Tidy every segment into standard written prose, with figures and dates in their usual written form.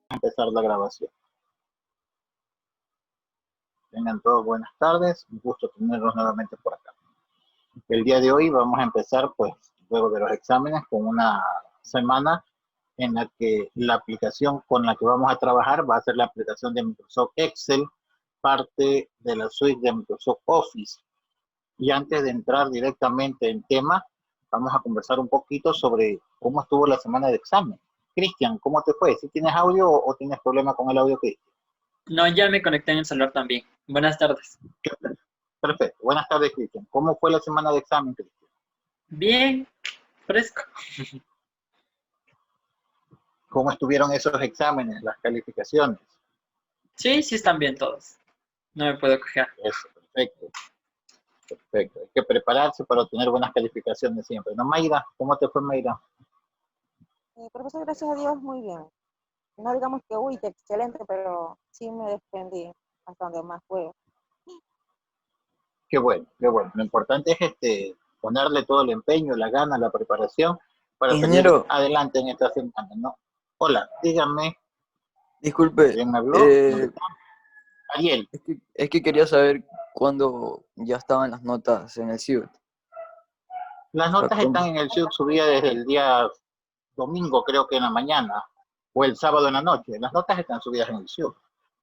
Empezar la grabación. Tengan todos buenas tardes, un gusto tenerlos nuevamente por acá. El día de hoy vamos a empezar, pues, luego de los exámenes, con una semana en la que la aplicación con la que vamos a trabajar va a ser la aplicación de Microsoft Excel, parte de la suite de Microsoft Office. Y antes de entrar directamente en tema, vamos a conversar un poquito sobre cómo estuvo la semana de examen. Cristian, ¿cómo te fue? ¿Sí tienes audio o tienes problema con el audio, Cristian? No, ya me conecté en el celular también. Buenas tardes. Perfecto. Buenas tardes, Cristian. ¿Cómo fue la semana de examen, Cristian? Bien, fresco. ¿Cómo estuvieron esos exámenes, las calificaciones? Sí, sí están bien todos. No me puedo quejar. Eso, perfecto. Perfecto. Hay que prepararse para obtener buenas calificaciones siempre. ¿No, Mayra? ¿Cómo te fue, Mayra? Profesor, gracias a Dios, muy bien. No digamos que, uy, qué excelente, pero sí me defendí hasta donde más puedo. Qué bueno, qué bueno. Lo importante es ponerle todo el empeño, la gana, la preparación para salir Ingeniero, adelante en esta semana, ¿no? Hola, dígame, disculpe, ¿quién me habló? ¿Dónde está? Ariel. es que quería saber cuándo ya estaban las notas en el CIUT. Las notas están en el SIUC subidas desde el día domingo, creo que en la mañana, o el sábado en la noche. Las notas están subidas en el SIUC.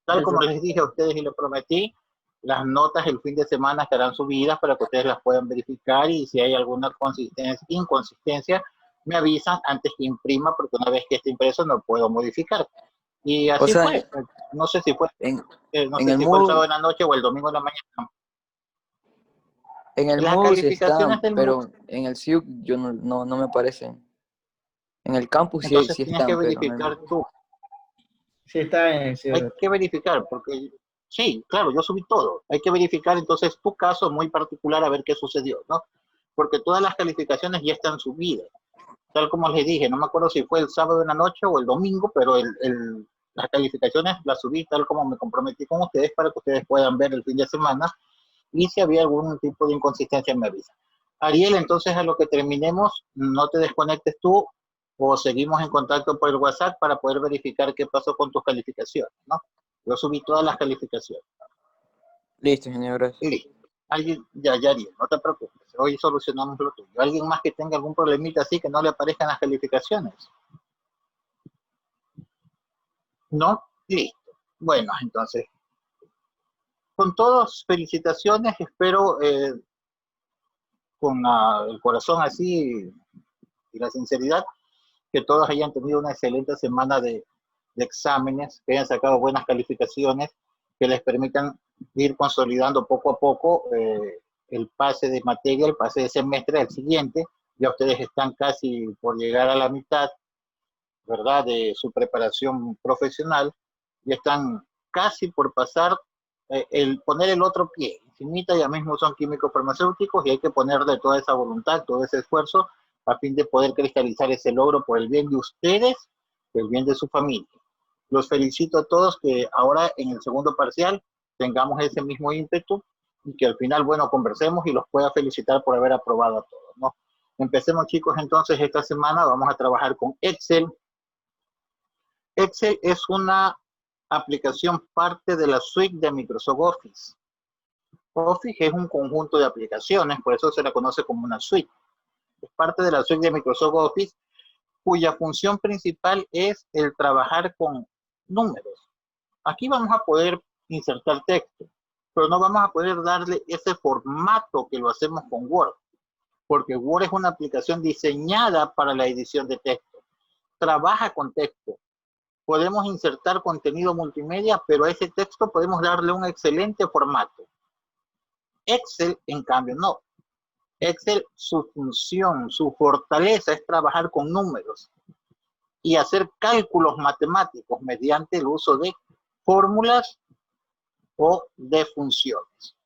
Tal como les dije a ustedes y les prometí, las notas el fin de semana estarán subidas para que ustedes las puedan verificar y si hay alguna inconsistencia, me avisan antes que imprima, porque una vez que esté impreso no puedo modificar. Y O así sea, fue. No sé si fue, en, no en sé el si fue el sábado Moodle, en la noche o el domingo en la mañana. en el Las Moodle sí calificaciones están, del MOOC, pero en el CIUT yo no me aparecen. En el campus sí, entonces sí tienes que están, pero en el verificar Moodle. tú. Sí, está en el Hay ciber. que verificar, porque sí, claro, yo subí todo. Hay que verificar entonces tu caso muy particular a ver qué sucedió, ¿no? Porque todas las calificaciones ya están subidas. Tal como les dije, no me acuerdo si fue el sábado en la noche o el domingo, pero las calificaciones las subí tal como me comprometí con ustedes para que ustedes puedan ver el fin de semana y si había algún tipo de inconsistencia me avisa. Ariel, entonces a lo que terminemos, no te desconectes tú o seguimos en contacto por el WhatsApp para poder verificar qué pasó con tus calificaciones, ¿no? Yo subí todas las calificaciones. Listo, ingeniero, gracias. Listo. Alguien, ya, Ariel, no te preocupes. Hoy solucionamos lo tuyo. ¿Alguien más que tenga algún problemita así que no le aparezcan las calificaciones? ¿No? Listo. Bueno, entonces, con todos, felicitaciones. Espero con el corazón así y la sinceridad que todos hayan tenido una excelente semana de exámenes, que hayan sacado buenas calificaciones, que les permitan ir consolidando poco a poco el pase de materia, el pase de semestre al siguiente. Ya ustedes están casi por llegar a la mitad, ¿verdad?, de su preparación profesional. Ya están casi por pasar, poner el otro pie. Infinita ya mismo son químicos farmacéuticos y hay que ponerle toda esa voluntad, todo ese esfuerzo a fin de poder cristalizar ese logro por el bien de ustedes, por el bien de su familia. Los felicito a todos que ahora en el segundo parcial tengamos ese mismo ímpetu y que al final, bueno, conversemos y los pueda felicitar por haber aprobado a todos, ¿no? Empecemos, chicos, entonces esta semana vamos a trabajar con Excel. Excel es una aplicación parte de la suite de Microsoft Office. Office es un conjunto de aplicaciones, por eso se la conoce como una suite. Es parte de la suite de Microsoft Office, cuya función principal es el trabajar con números. Aquí vamos a poder insertar texto, pero no vamos a poder darle ese formato que lo hacemos con Word, porque Word es una aplicación diseñada para la edición de texto. Trabaja con texto. Podemos insertar contenido multimedia, pero a ese texto podemos darle un excelente formato. Excel, en cambio, no. Excel, su función, su fortaleza es trabajar con números y hacer cálculos matemáticos mediante el uso de fórmulas o de funciones.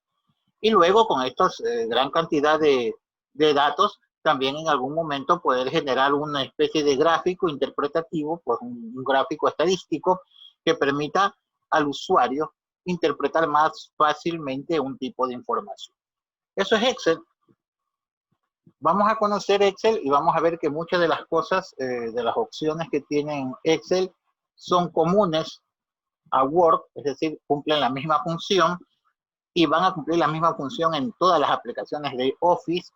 Y luego con esta gran cantidad de datos, también en algún momento poder generar una especie de gráfico interpretativo, pues un gráfico estadístico que permita al usuario interpretar más fácilmente un tipo de información. Eso es Excel. Vamos a conocer Excel y vamos a ver que muchas de las cosas, de las opciones que tienen Excel son comunes a Word, es decir, cumplen la misma función y van a cumplir la misma función en todas las aplicaciones de Office,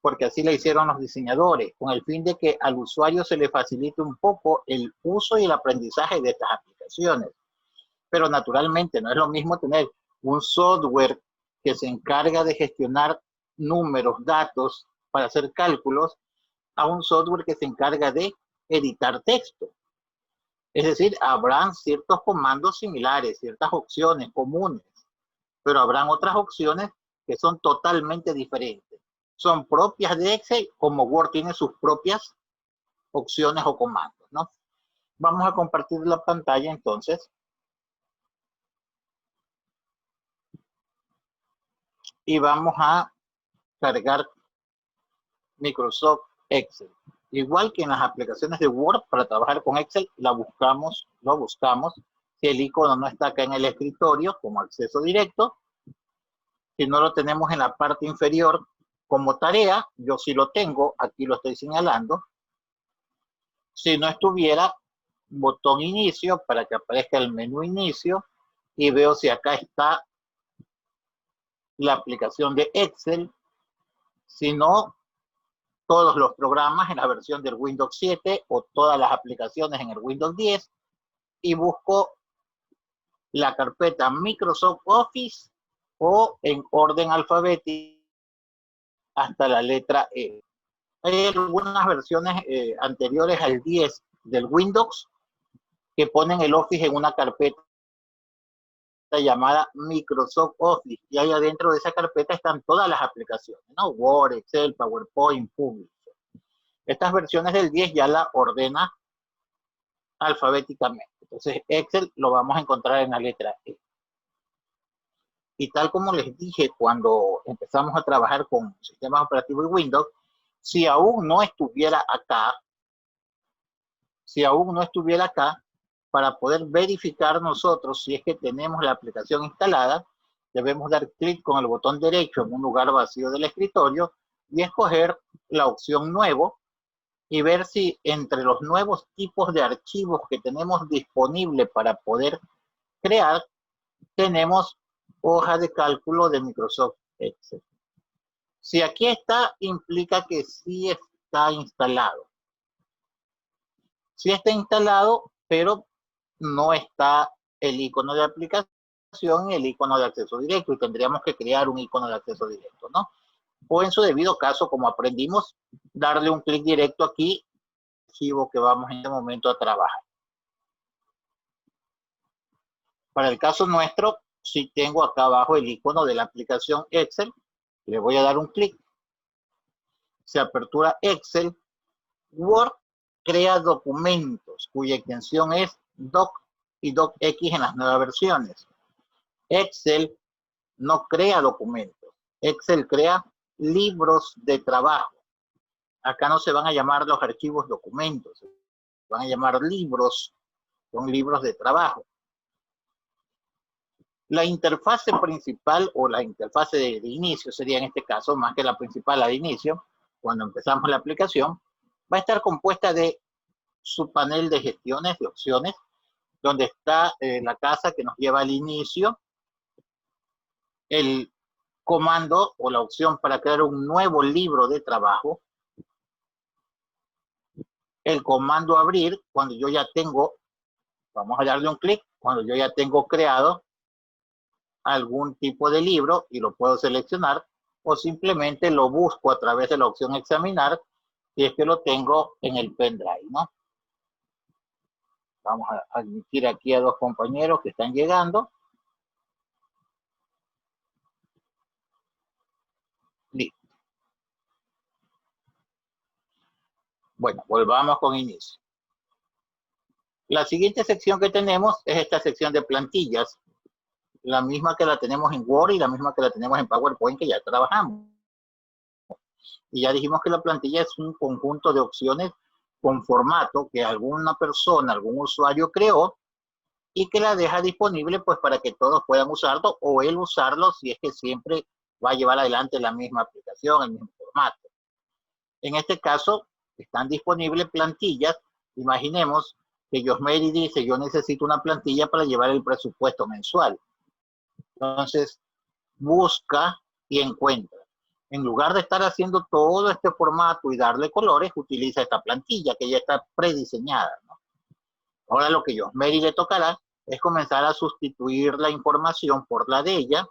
porque así le hicieron los diseñadores, con el fin de que al usuario se le facilite un poco el uso y el aprendizaje de estas aplicaciones. Pero naturalmente no es lo mismo tener un software que se encarga de gestionar números, datos para hacer cálculos, a un software que se encarga de editar texto. Es decir, habrán ciertos comandos similares, ciertas opciones comunes, pero habrán otras opciones que son totalmente diferentes. Son propias de Excel, como Word tiene sus propias opciones o comandos, ¿no? Vamos a compartir la pantalla entonces. Y vamos a cargar Microsoft Excel. Igual que en las aplicaciones de Word, para trabajar con Excel, lo buscamos. Si el icono no está acá en el escritorio, como acceso directo, si no lo tenemos en la parte inferior como tarea, yo sí lo tengo, aquí lo estoy señalando. Si no estuviera, botón inicio para que aparezca el menú inicio y veo si acá está la aplicación de Excel. Si no, todos los programas en la versión del Windows 7 o todas las aplicaciones en el Windows 10 y busco la carpeta Microsoft Office o en orden alfabético hasta la letra E. Hay algunas versiones anteriores al 10 del Windows que ponen el Office en una carpeta llamada Microsoft Office y ahí adentro de esa carpeta están todas las aplicaciones, ¿no? Word, Excel, PowerPoint, Publisher. Estas versiones del 10 ya la ordena alfabéticamente. Entonces Excel lo vamos a encontrar en la letra E. Y tal como les dije cuando empezamos a trabajar con sistemas operativos y Windows, si aún no estuviera acá, para poder verificar nosotros si es que tenemos la aplicación instalada, debemos dar clic con el botón derecho en un lugar vacío del escritorio y escoger la opción nuevo y ver si entre los nuevos tipos de archivos que tenemos disponible para poder crear, tenemos hoja de cálculo de Microsoft Excel. Si aquí está, implica que sí está instalado. Sí está instalado, pero no está el icono de aplicación y el icono de acceso directo y tendríamos que crear un icono de acceso directo, ¿no? O en su debido caso, como aprendimos, darle un clic directo aquí, archivo que vamos en este momento a trabajar. Para el caso nuestro, si tengo acá abajo el icono de la aplicación Excel, le voy a dar un clic. Se apertura Excel. Word crea documentos cuya extensión es doc y docx en las nuevas versiones. Excel no crea documentos. Excel crea libros de trabajo. Acá no se van a llamar los archivos documentos, se van a llamar libros, son libros de trabajo. La interfase principal o la interfase de inicio sería en este caso, más que la principal, la de inicio, cuando empezamos la aplicación, va a estar compuesta de su panel de gestiones, de opciones, donde está la casa que nos lleva al inicio, el comando o la opción para crear un nuevo libro de trabajo, el comando abrir, cuando yo ya tengo, vamos a darle un clic, cuando yo ya tengo creado algún tipo de libro y lo puedo seleccionar, o simplemente lo busco a través de la opción examinar, si es que lo tengo en el pendrive, ¿no? Vamos a admitir aquí a dos compañeros que están llegando. Listo. Bueno, volvamos con inicio. La siguiente sección que tenemos es esta sección de plantillas, la misma que la tenemos en Word y la misma que la tenemos en PowerPoint que ya trabajamos. Y ya dijimos que la plantilla es un conjunto de opciones con formato que alguna persona, algún usuario creó y que la deja disponible pues para que todos puedan usarlo o él usarlo si es que siempre va a llevar adelante la misma aplicación, el mismo formato. En este caso, están disponibles plantillas. Imaginemos que Josmery dice, yo necesito una plantilla para llevar el presupuesto mensual. Entonces, busca y encuentra. En lugar de estar haciendo todo este formato y darle colores, utiliza esta plantilla que ya está prediseñada, ¿no? Ahora lo que Josmery le tocará es comenzar a sustituir la información por la de ella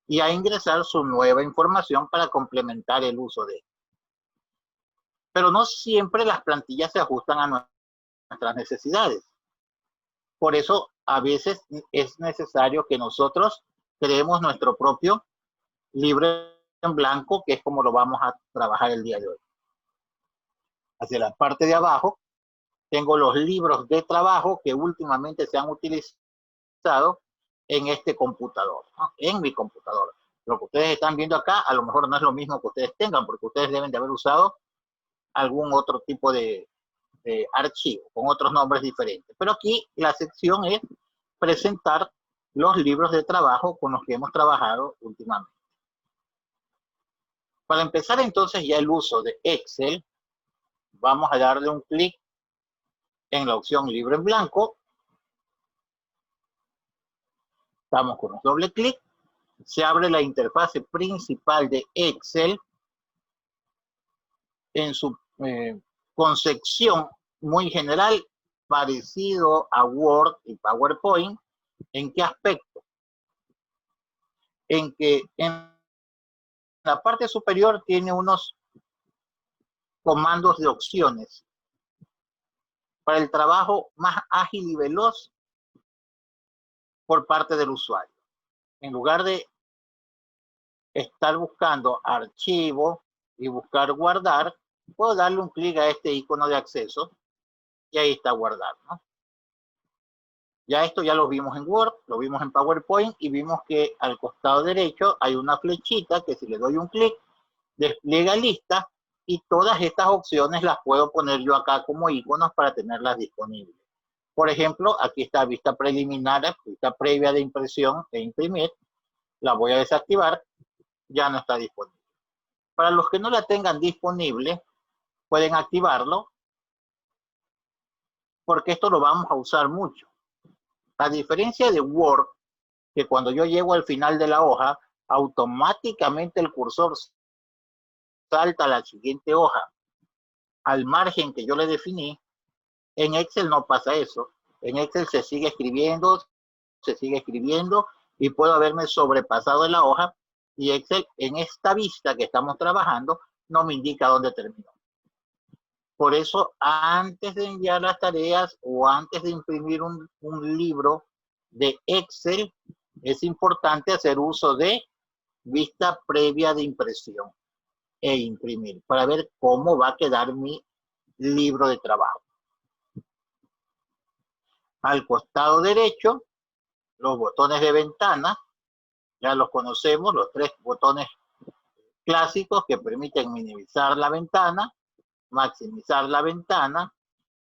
y a ingresar su nueva información para complementar el uso de ella. Pero no siempre las plantillas se ajustan a nuestras necesidades. Por eso, a veces es necesario que nosotros creemos nuestro propio libro en blanco, que es como lo vamos a trabajar el día de hoy. Hacia la parte de abajo, tengo los libros de trabajo que últimamente se han utilizado en este computador, ¿no? En mi computador. Lo que ustedes están viendo acá, a lo mejor no es lo mismo que ustedes tengan, porque ustedes deben de haber usado algún otro tipo de archivo, con otros nombres diferentes. Pero aquí la sección es presentar los libros de trabajo con los que hemos trabajado últimamente. Para empezar entonces ya el uso de Excel, vamos a darle un clic en la opción libro en blanco. Damos con un doble clic. Se abre la interfase principal de Excel en su concepción muy general, parecido a Word y PowerPoint. ¿En qué aspecto? En que en la parte superior tiene unos comandos de opciones para el trabajo más ágil y veloz por parte del usuario. En lugar de estar buscando archivo y buscar guardar, puedo darle un clic a este icono de acceso y ahí está guardar, ¿no? Ya esto ya lo vimos en Word, lo vimos en PowerPoint y vimos que al costado derecho hay una flechita que si le doy un clic, despliega lista y todas estas opciones las puedo poner yo acá como iconos para tenerlas disponibles. Por ejemplo, aquí está vista preliminar, vista previa de impresión e imprimir. La voy a desactivar, ya no está disponible. Para los que no la tengan disponible, pueden activarlo porque esto lo vamos a usar mucho. A diferencia de Word, que cuando yo llego al final de la hoja, automáticamente el cursor salta a la siguiente hoja al margen que yo le definí. En Excel no pasa eso. En Excel se sigue escribiendo y puedo haberme sobrepasado en la hoja y Excel en esta vista que estamos trabajando no me indica dónde terminó. Por eso, antes de enviar las tareas o antes de imprimir un libro de Excel, es importante hacer uso de vista previa de impresión e imprimir para ver cómo va a quedar mi libro de trabajo. Al costado derecho, los botones de ventana, ya los conocemos, los tres botones clásicos que permiten minimizar la ventana, maximizar la ventana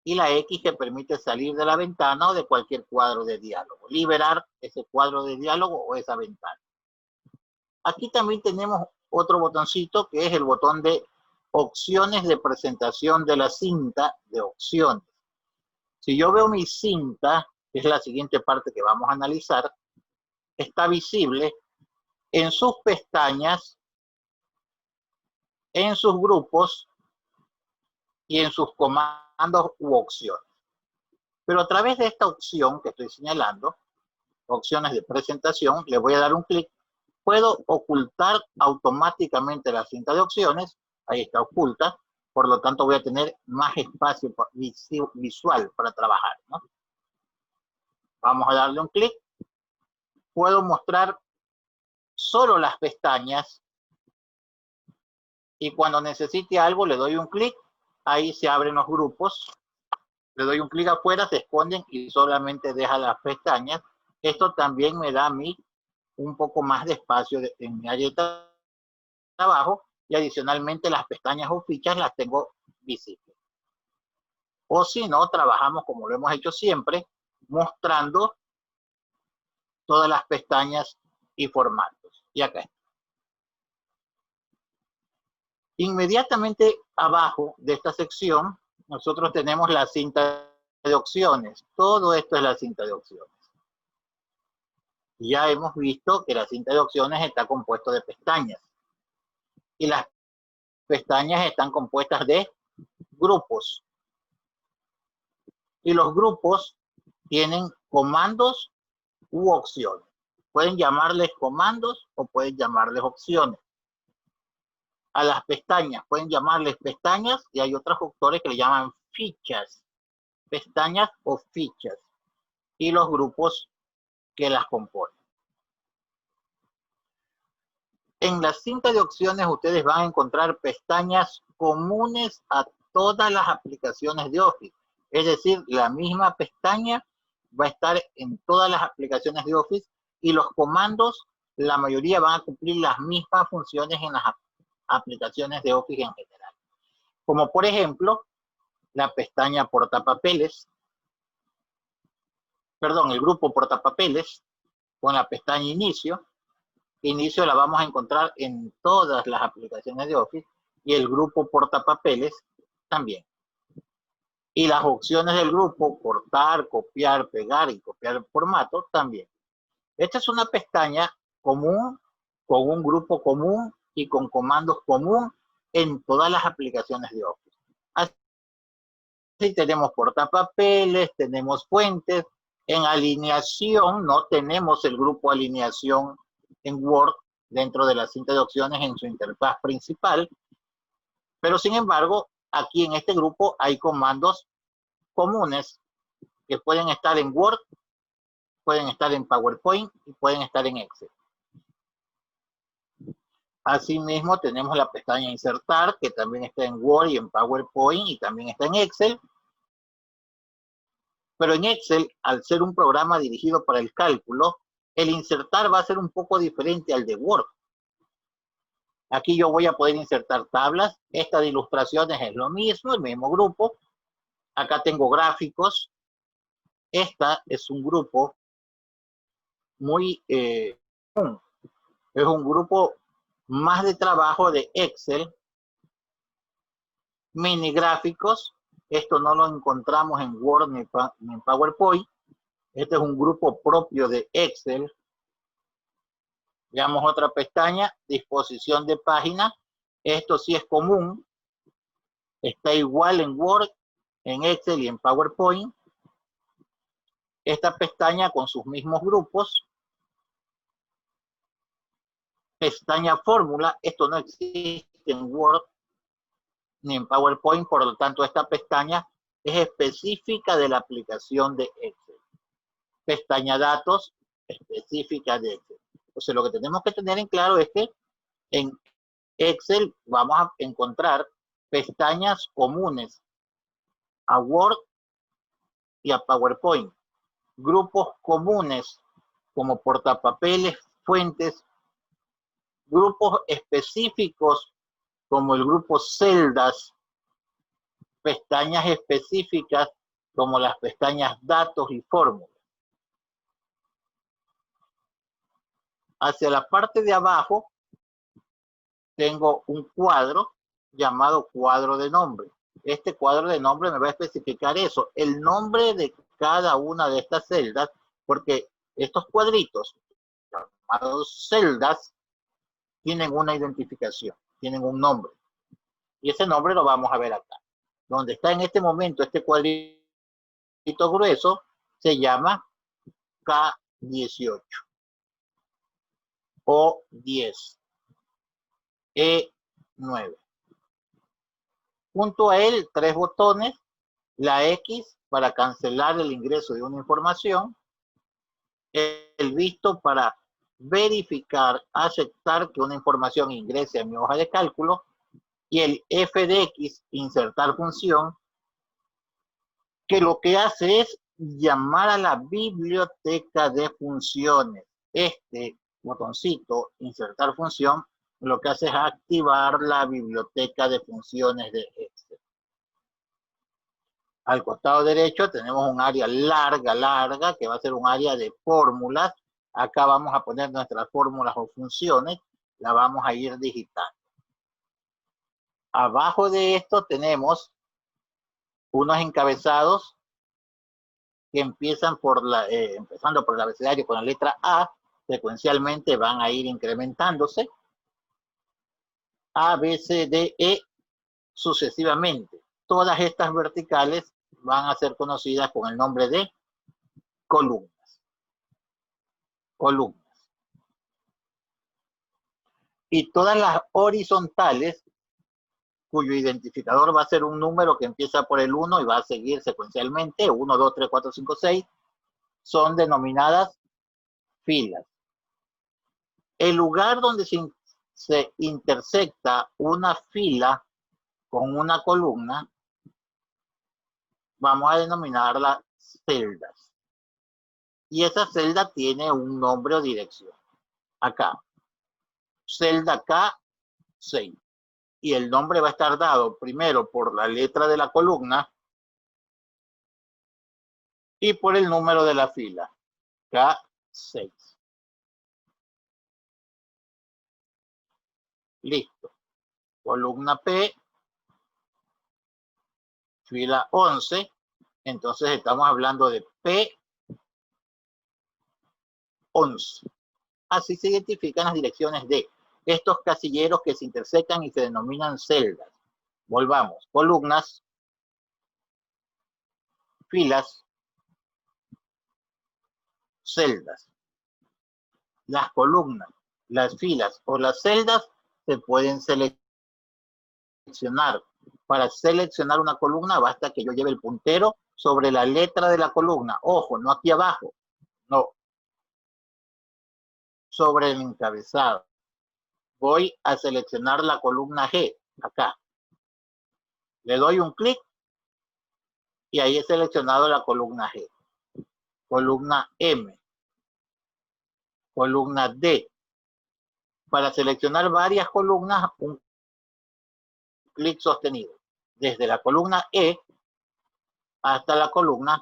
y la X que permite salir de la ventana o de cualquier cuadro de diálogo, liberar ese cuadro de diálogo o esa ventana. Aquí también tenemos otro botoncito que es el botón de opciones de presentación de la cinta de opciones. Si yo veo mi cinta, que es la siguiente parte que vamos a analizar, está visible en sus pestañas, en sus grupos y en sus comandos u opciones. Pero a través de esta opción que estoy señalando, opciones de presentación, le voy a dar un clic. Puedo ocultar automáticamente la cinta de opciones. Ahí está oculta. Por lo tanto, voy a tener más espacio visual para trabajar, ¿no? Vamos a darle un clic. Puedo mostrar solo las pestañas. Y cuando necesite algo, le doy un clic. Ahí se abren los grupos. Le doy un clic afuera, se esconden y solamente deja las pestañas. Esto también me da a mí un poco más de espacio en mi área de trabajo y adicionalmente las pestañas o fichas las tengo visibles. O si no, trabajamos como lo hemos hecho siempre, mostrando todas las pestañas y formatos. Y acá está. Inmediatamente abajo de esta sección, nosotros tenemos la cinta de opciones. Todo esto es la cinta de opciones. Ya hemos visto que la cinta de opciones está compuesta de pestañas. Y las pestañas están compuestas de grupos. Y los grupos tienen comandos u opciones. Pueden llamarles comandos o pueden llamarles opciones. A las pestañas pueden llamarles pestañas y hay otros autores que le llaman fichas. Pestañas o fichas. Y los grupos que las componen. En la cinta de opciones ustedes van a encontrar pestañas comunes a todas las aplicaciones de Office. Es decir, la misma pestaña va a estar en todas las aplicaciones de Office y los comandos, la mayoría van a cumplir las mismas funciones en las aplicaciones de Office en general. Como por ejemplo, la pestaña portapapeles, perdón, el grupo portapapeles con la pestaña inicio. Inicio la vamos a encontrar en todas las aplicaciones de Office y el grupo portapapeles también. Y las opciones del grupo, cortar, copiar, pegar y copiar formato también. Esta es una pestaña común, con un grupo común y con comandos común en todas las aplicaciones de Office. Así tenemos portapapeles, tenemos fuentes. En alineación no tenemos el grupo alineación en Word dentro de la cinta de opciones en su interfaz principal, pero sin embargo aquí en este grupo hay comandos comunes que pueden estar en Word, pueden estar en PowerPoint y pueden estar en Excel. Asimismo tenemos la pestaña insertar que también está en Word y en PowerPoint y también está en Excel. Pero en Excel, al ser un programa dirigido para el cálculo, el insertar va a ser un poco diferente al de Word. Aquí yo voy a poder insertar tablas. Esta de ilustraciones es lo mismo, el mismo grupo. Acá tengo gráficos. Esta es un grupo muy... es un grupo más de trabajo de Excel. Mini gráficos. Esto no lo encontramos en Word ni en PowerPoint. Este es un grupo propio de Excel. Veamos otra pestaña, disposición de página. Esto sí es común. Está igual en Word, en Excel y en PowerPoint. Esta pestaña con sus mismos grupos. Pestaña fórmula. Esto no existe en Word ni en PowerPoint. Por lo tanto, esta pestaña es específica de la aplicación de Excel. Pestaña datos, específica de Excel. Entonces, lo que tenemos que tener en claro es que en Excel vamos a encontrar pestañas comunes a Word y a PowerPoint. Grupos comunes como portapapeles, fuentes. Grupos específicos como el grupo celdas. Pestañas específicas como las pestañas datos y fórmulas. Hacia la parte de abajo tengo un cuadro llamado cuadro de nombre. Este cuadro de nombre me va a especificar eso, el nombre de cada una de estas celdas, porque estos cuadritos llamados celdas tienen una identificación, tienen un nombre. Y ese nombre lo vamos a ver acá. Donde está en este momento este cuadrito grueso se llama K18 o 10. E9. Junto a él, 3 botones, la X para cancelar el ingreso de una información, el visto para verificar, aceptar que una información ingrese a mi hoja de cálculo, y el F de X, insertar función, que lo que hace es llamar a la biblioteca de funciones. Este botoncito, insertar función, lo que hace es activar la biblioteca de funciones de Excel. Al costado derecho tenemos un área larga, que va a ser un área de fórmulas. Acá vamos a poner nuestras fórmulas o funciones, la vamos a ir digitando. Abajo de esto tenemos unos encabezados que empiezan empezando por el abecedario con la letra A, secuencialmente van a ir incrementándose. A, B, C, D, E, sucesivamente. Todas estas verticales van a ser conocidas con el nombre de columnas. Columnas. Y todas las horizontales, cuyo identificador va a ser un número que empieza por el 1 y va a seguir secuencialmente, 1, 2, 3, 4, 5, 6, son denominadas filas. El lugar donde se intersecta una fila con una columna, vamos a denominarla celdas. Y esa celda tiene un nombre o dirección. Acá, celda K6. Y el nombre va a estar dado primero por la letra de la columna y por el número de la fila, K6. Listo. Columna P, fila 11. Entonces estamos hablando de P11. Así se identifican las direcciones de estos casilleros que se intersectan y se denominan celdas. Volvamos. Columnas, filas, celdas. Las columnas, las filas o las celdas se pueden seleccionar. Para seleccionar una columna basta que yo lleve el puntero sobre la letra de la columna. Ojo, no aquí abajo, no. Sobre el encabezado. Voy a seleccionar la columna G, acá. Le doy un clic y ahí he seleccionado la columna G. Columna M. Columna D. Para seleccionar varias columnas, un clic sostenido. Desde la columna E hasta la columna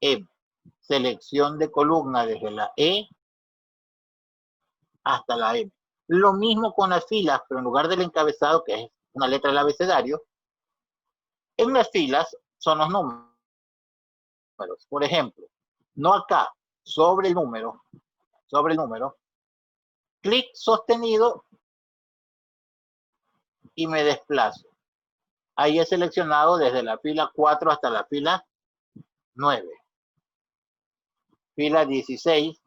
M. Selección de columna desde la E hasta la M. Lo mismo con las filas, pero en lugar del encabezado, que es una letra del abecedario, en las filas son los números. Por ejemplo, no acá, sobre el número, clic sostenido y me desplazo. Ahí he seleccionado desde la fila 4 hasta la fila 9. Fila 16,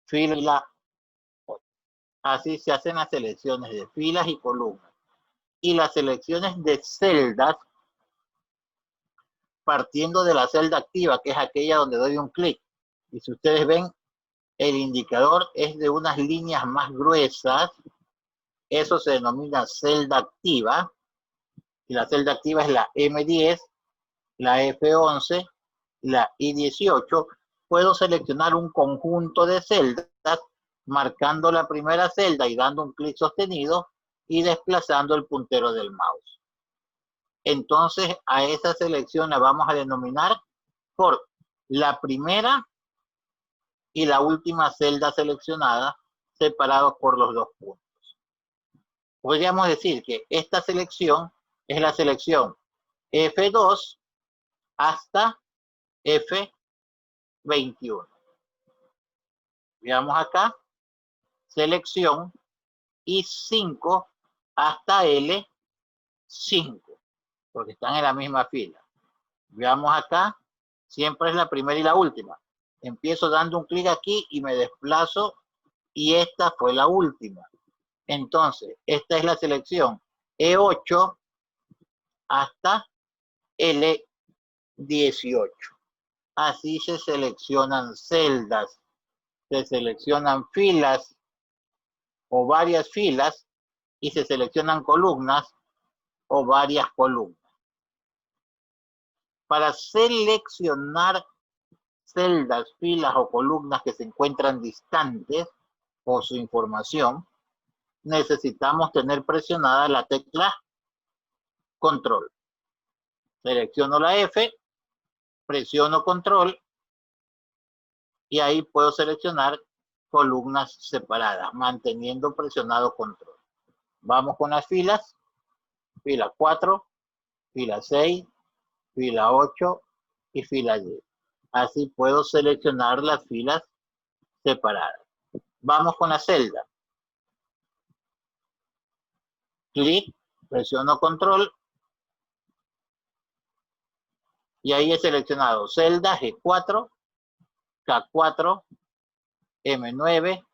fila 8. Así se hacen las selecciones de filas y columnas. Y las selecciones de celdas, partiendo de la celda activa, que es aquella donde doy un clic. Y si ustedes ven, el indicador es de unas líneas más gruesas. Eso se denomina celda activa. Y la celda activa es la M10, la F11, la I18. Puedo seleccionar un conjunto de celdas marcando la primera celda y dando un clic sostenido y desplazando el puntero del mouse. Entonces a esa selección la vamos a denominar por la primera y la última celda seleccionada separados por los dos puntos. Podríamos decir que esta selección es la selección F2 hasta F21. Veamos acá, selección I5 hasta L5, porque están en la misma fila. Veamos acá, siempre es la primera y la última. Empiezo dando un clic aquí y me desplazo y esta fue la última. Entonces, esta es la selección E8 hasta L18. Así se seleccionan celdas, se seleccionan filas o varias filas y se seleccionan columnas o varias columnas. Para seleccionar celdas, filas o columnas que se encuentran distantes o su información, necesitamos tener presionada la tecla control. Selecciono la F, presiono control y ahí puedo seleccionar columnas separadas, manteniendo presionado control. Vamos con las filas. fila 4, fila 6, fila 8 y fila 10. Así puedo seleccionar las filas separadas. Vamos con la celda. Clic, presiono control y ahí he seleccionado celda G4, K4, M9,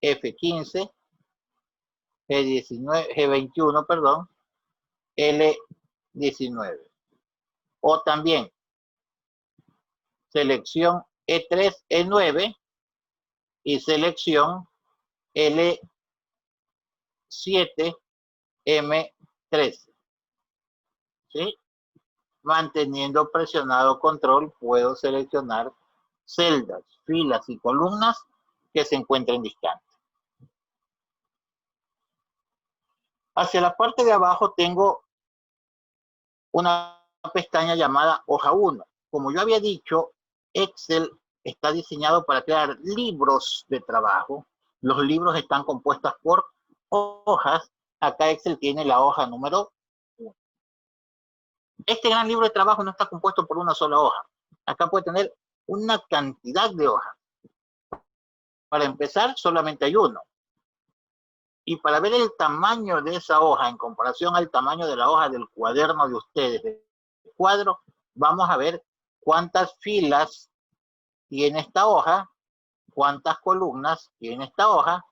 F15, G19, G21, perdón, L19. O también selección E3, E9 y selección L7, M13. ¿Sí? Manteniendo presionado control, puedo seleccionar celdas, filas y columnas que se encuentren distantes. Hacia la parte de abajo tengo una pestaña llamada hoja 1. Como yo había dicho, Excel está diseñado para crear libros de trabajo. Los libros están compuestos por hojas. Acá Excel tiene la hoja número 1. Este gran libro de trabajo no está compuesto por una sola hoja. Acá puede tener una cantidad de hojas. Para empezar, solamente hay uno. Y para ver el tamaño de esa hoja en comparación al tamaño de la hoja del cuaderno de ustedes, del cuadro, vamos a ver cuántas filas tiene esta hoja, cuántas columnas tiene esta hoja,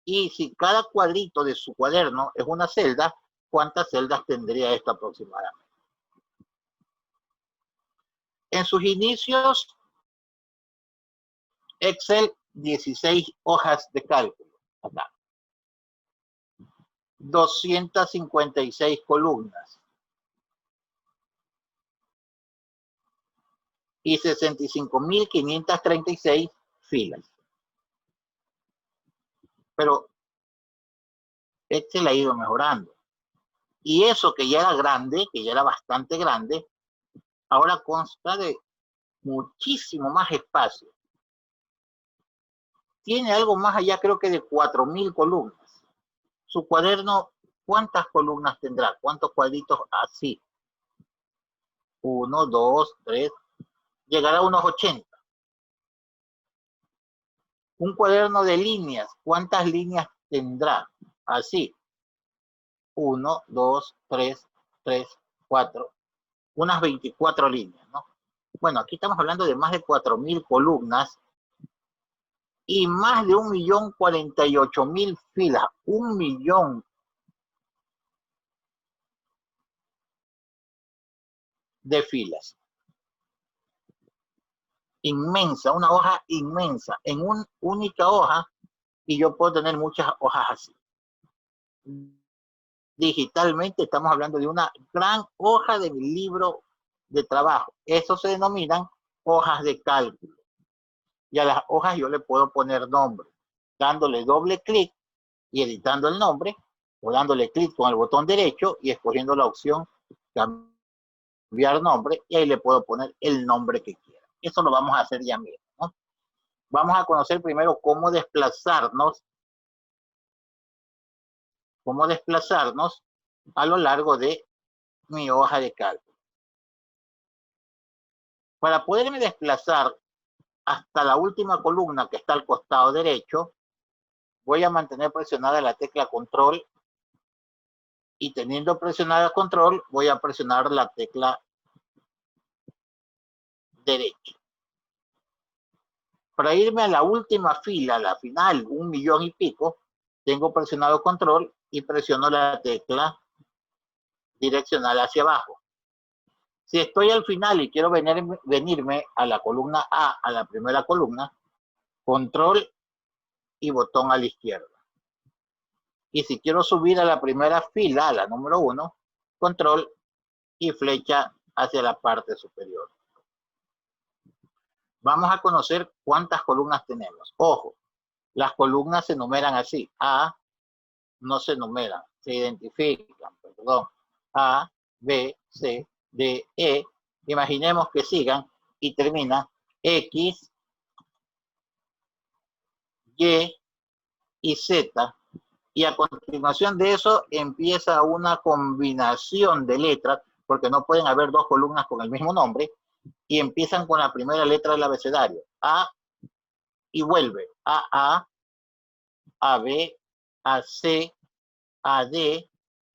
y si cada cuadrito de su cuaderno es una celda, cuántas celdas tendría esto aproximadamente. En sus inicios, Excel, 16 hojas de cálculo. Acá. 256 columnas. Y 65.536 filas. Pero Excel ha ido mejorando. Y eso que ya era grande, que ya era bastante grande, ahora consta de muchísimo más espacio. Tiene algo más allá, creo que de 4.000 columnas. Su cuaderno, ¿cuántas columnas tendrá? ¿Cuántos cuadritos así? 1, 2, 3, llegará a unos 80. Un cuaderno de líneas, ¿cuántas líneas tendrá? Así. 1, 2, 3, 4. Unas 24 líneas, ¿no? Bueno, aquí estamos hablando de más de 4.000 columnas y más de 1.048.000 filas. 1 millón de filas. Inmensa, una hoja inmensa, en una única hoja, y yo puedo tener muchas hojas así. Digitalmente estamos hablando de una gran hoja de mi libro de trabajo. Eso se denominan hojas de cálculo. Y a las hojas yo le puedo poner nombre, dándole doble clic y editando el nombre, o dándole clic con el botón derecho y escogiendo la opción cambiar nombre, y ahí le puedo poner el nombre que quiera. Eso lo vamos a hacer ya mismo, ¿no? Vamos a conocer primero cómo desplazarnos a lo largo de mi hoja de cálculo. Para poderme desplazar hasta la última columna que está al costado derecho, voy a mantener presionada la tecla control, y teniendo presionada control, voy a presionar la tecla derecha. Para irme a la última fila, la final, 1 millón y pico, tengo presionado control y presiono la tecla direccional hacia abajo. Si estoy al final y quiero venirme a la columna A, a la primera columna, control y botón a la izquierda. Y si quiero subir a la primera fila, a la número 1, control y flecha hacia la parte superior. Vamos a conocer cuántas columnas tenemos. Ojo, las columnas se numeran así. A, no se numeran, se identifican, perdón. A, B, C, D, E. Imaginemos que sigan y termina X, Y y Z Y a continuación de eso empieza una combinación de letras, porque no pueden haber dos columnas con el mismo nombre, y empiezan con la primera letra del abecedario. A, y vuelve. A, B, A, C, A, D,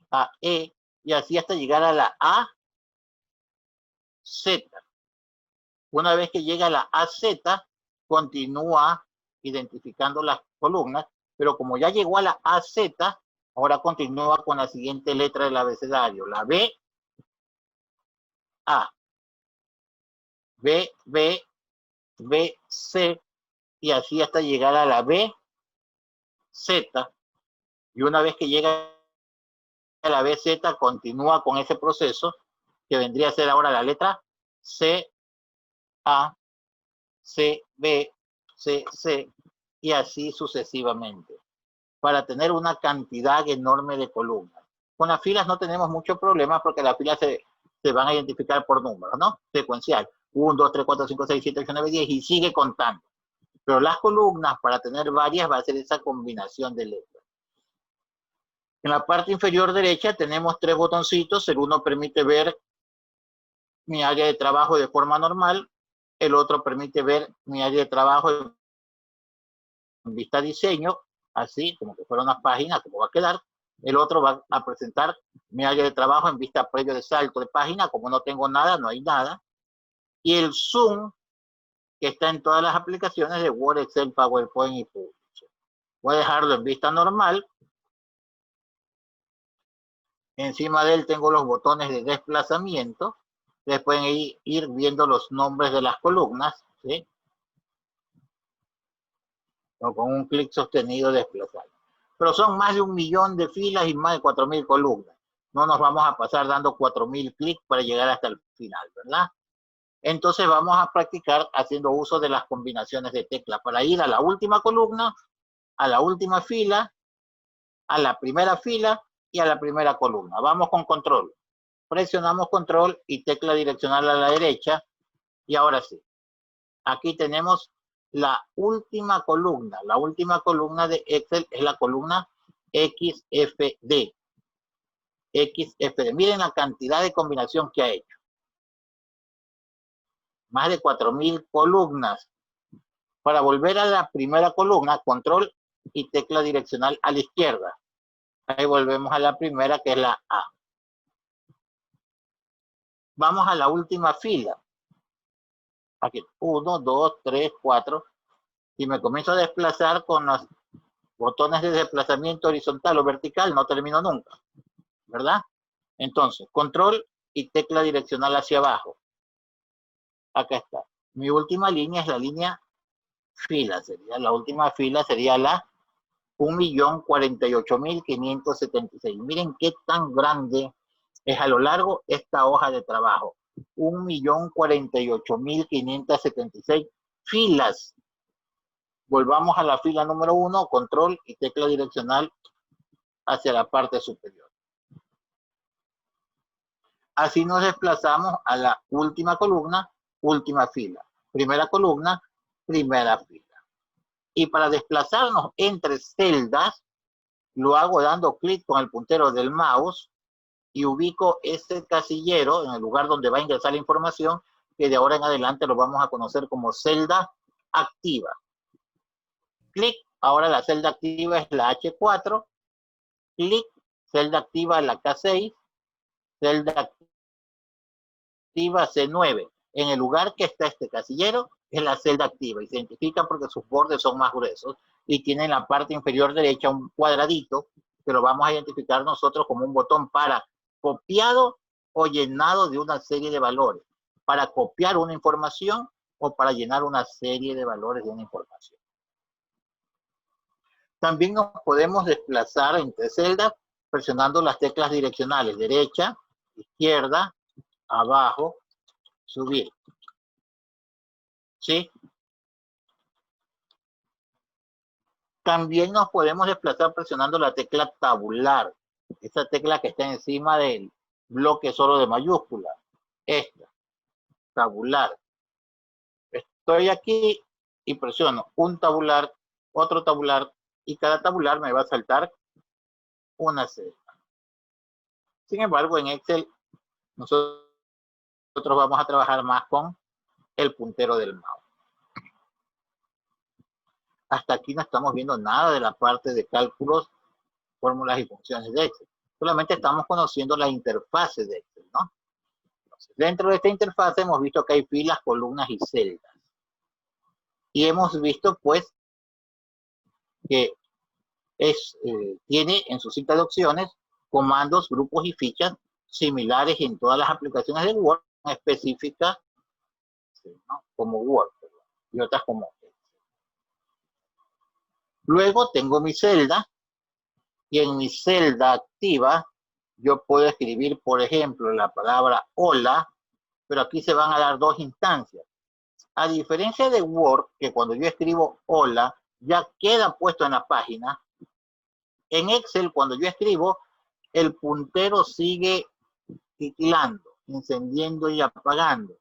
A, E, y así hasta llegar a la A, Z. Una vez que llega a la AZ, continúa identificando las columnas, pero como ya llegó a la AZ, ahora continúa con la siguiente letra del abecedario, la B, A, B, B, B, C, y así hasta llegar a la B, Z, y una vez que llega a la BZ, continúa con ese proceso, que vendría a ser ahora la letra C, A, C, B, C, C, y así sucesivamente, para tener una cantidad enorme de columnas. Con las filas no tenemos mucho problema porque las filas se van a identificar por números, ¿no? Secuencial. 1, 2, 3, 4, 5, 6, 7, 8, 9, 10 y sigue contando. Pero las columnas, para tener varias, va a ser esa combinación de letras. En la parte inferior derecha tenemos 3 botoncitos. El uno permite ver mi área de trabajo de forma normal. El otro permite ver mi área de trabajo en vista diseño, así como que fuera una página, como va a quedar. El otro va a presentar mi área de trabajo en vista previo de salto de página. Como no tengo nada, no hay nada. Y el zoom, que está en todas las aplicaciones de Word, Excel, PowerPoint y Publisher. Voy a dejarlo en vista normal. Encima de él tengo los botones de desplazamiento. Ustedes pueden ir viendo los nombres de las columnas, ¿sí? O con un clic sostenido desplazar. Pero son más de 1 millón de filas y más de 4.000 columnas. No nos vamos a pasar dando 4.000 clics para llegar hasta el final, ¿verdad? Entonces vamos a practicar haciendo uso de las combinaciones de teclas para ir a la última columna, a la última fila, a la primera fila y a la primera columna. Vamos con control. Presionamos control y tecla direccional a la derecha. Y ahora sí. Aquí tenemos la última columna. La última columna de Excel es la columna XFD. XFD. Miren la cantidad de combinación que ha hecho. Más de 4.000 columnas. Para volver a la primera columna, control y tecla direccional a la izquierda. Ahí volvemos a la primera, que es la A. Vamos a la última fila. Aquí, 1, 2, 3, 4. Y me comienzo a desplazar con los botones de desplazamiento horizontal o vertical, no termino nunca, ¿verdad? Entonces, control y tecla direccional hacia abajo. Acá está. Mi última línea es la línea fila. La última fila sería la 1.048.576. Miren qué tan grande es a lo largo esta hoja de trabajo. 1.048.576 filas. Volvamos a la fila número 1, control y tecla direccional hacia la parte superior. Así nos desplazamos a la última columna, última fila. Primera columna, primera fila. Y para desplazarnos entre celdas, lo hago dando clic con el puntero del mouse y ubico ese casillero en el lugar donde va a ingresar la información, que de ahora en adelante lo vamos a conocer como celda activa. Clic, ahora la celda activa es la H4, clic, celda activa la K6, celda activa C9. En el lugar que está este casillero es la celda activa y se identifica porque sus bordes son más gruesos y tiene en la parte inferior derecha un cuadradito que lo vamos a identificar nosotros como un botón para copiado o llenado de una serie de valores, para copiar una información o para llenar una serie de valores de una información. También nos podemos desplazar entre celdas presionando las teclas direccionales, derecha, izquierda, abajo, subir. ¿Sí? También nos podemos desplazar presionando la tecla tabular, esa tecla que está encima del bloque solo de mayúscula. Esta, tabular. Estoy aquí y presiono un tabular, otro tabular, y cada tabular me va a saltar una celda. Sin embargo, en Excel nosotros vamos a trabajar más con el puntero del mouse. Hasta aquí no estamos viendo nada de la parte de cálculos, fórmulas y funciones de Excel. Solamente estamos conociendo la interfase de Excel, ¿no? Entonces, dentro de esta interfase hemos visto que hay filas, columnas y celdas. Y hemos visto, pues, que tiene en su cinta de opciones comandos, grupos y fichas similares en todas las aplicaciones de Word, específicas, ¿no? Como Word, y otras como Excel. Luego tengo mi celda, y en mi celda activa yo puedo escribir, por ejemplo, la palabra hola, pero aquí se van a dar dos instancias. A diferencia de Word, que cuando yo escribo hola, ya queda puesto en la página, en Excel, cuando yo escribo, el puntero sigue titilando, encendiendo y apagando.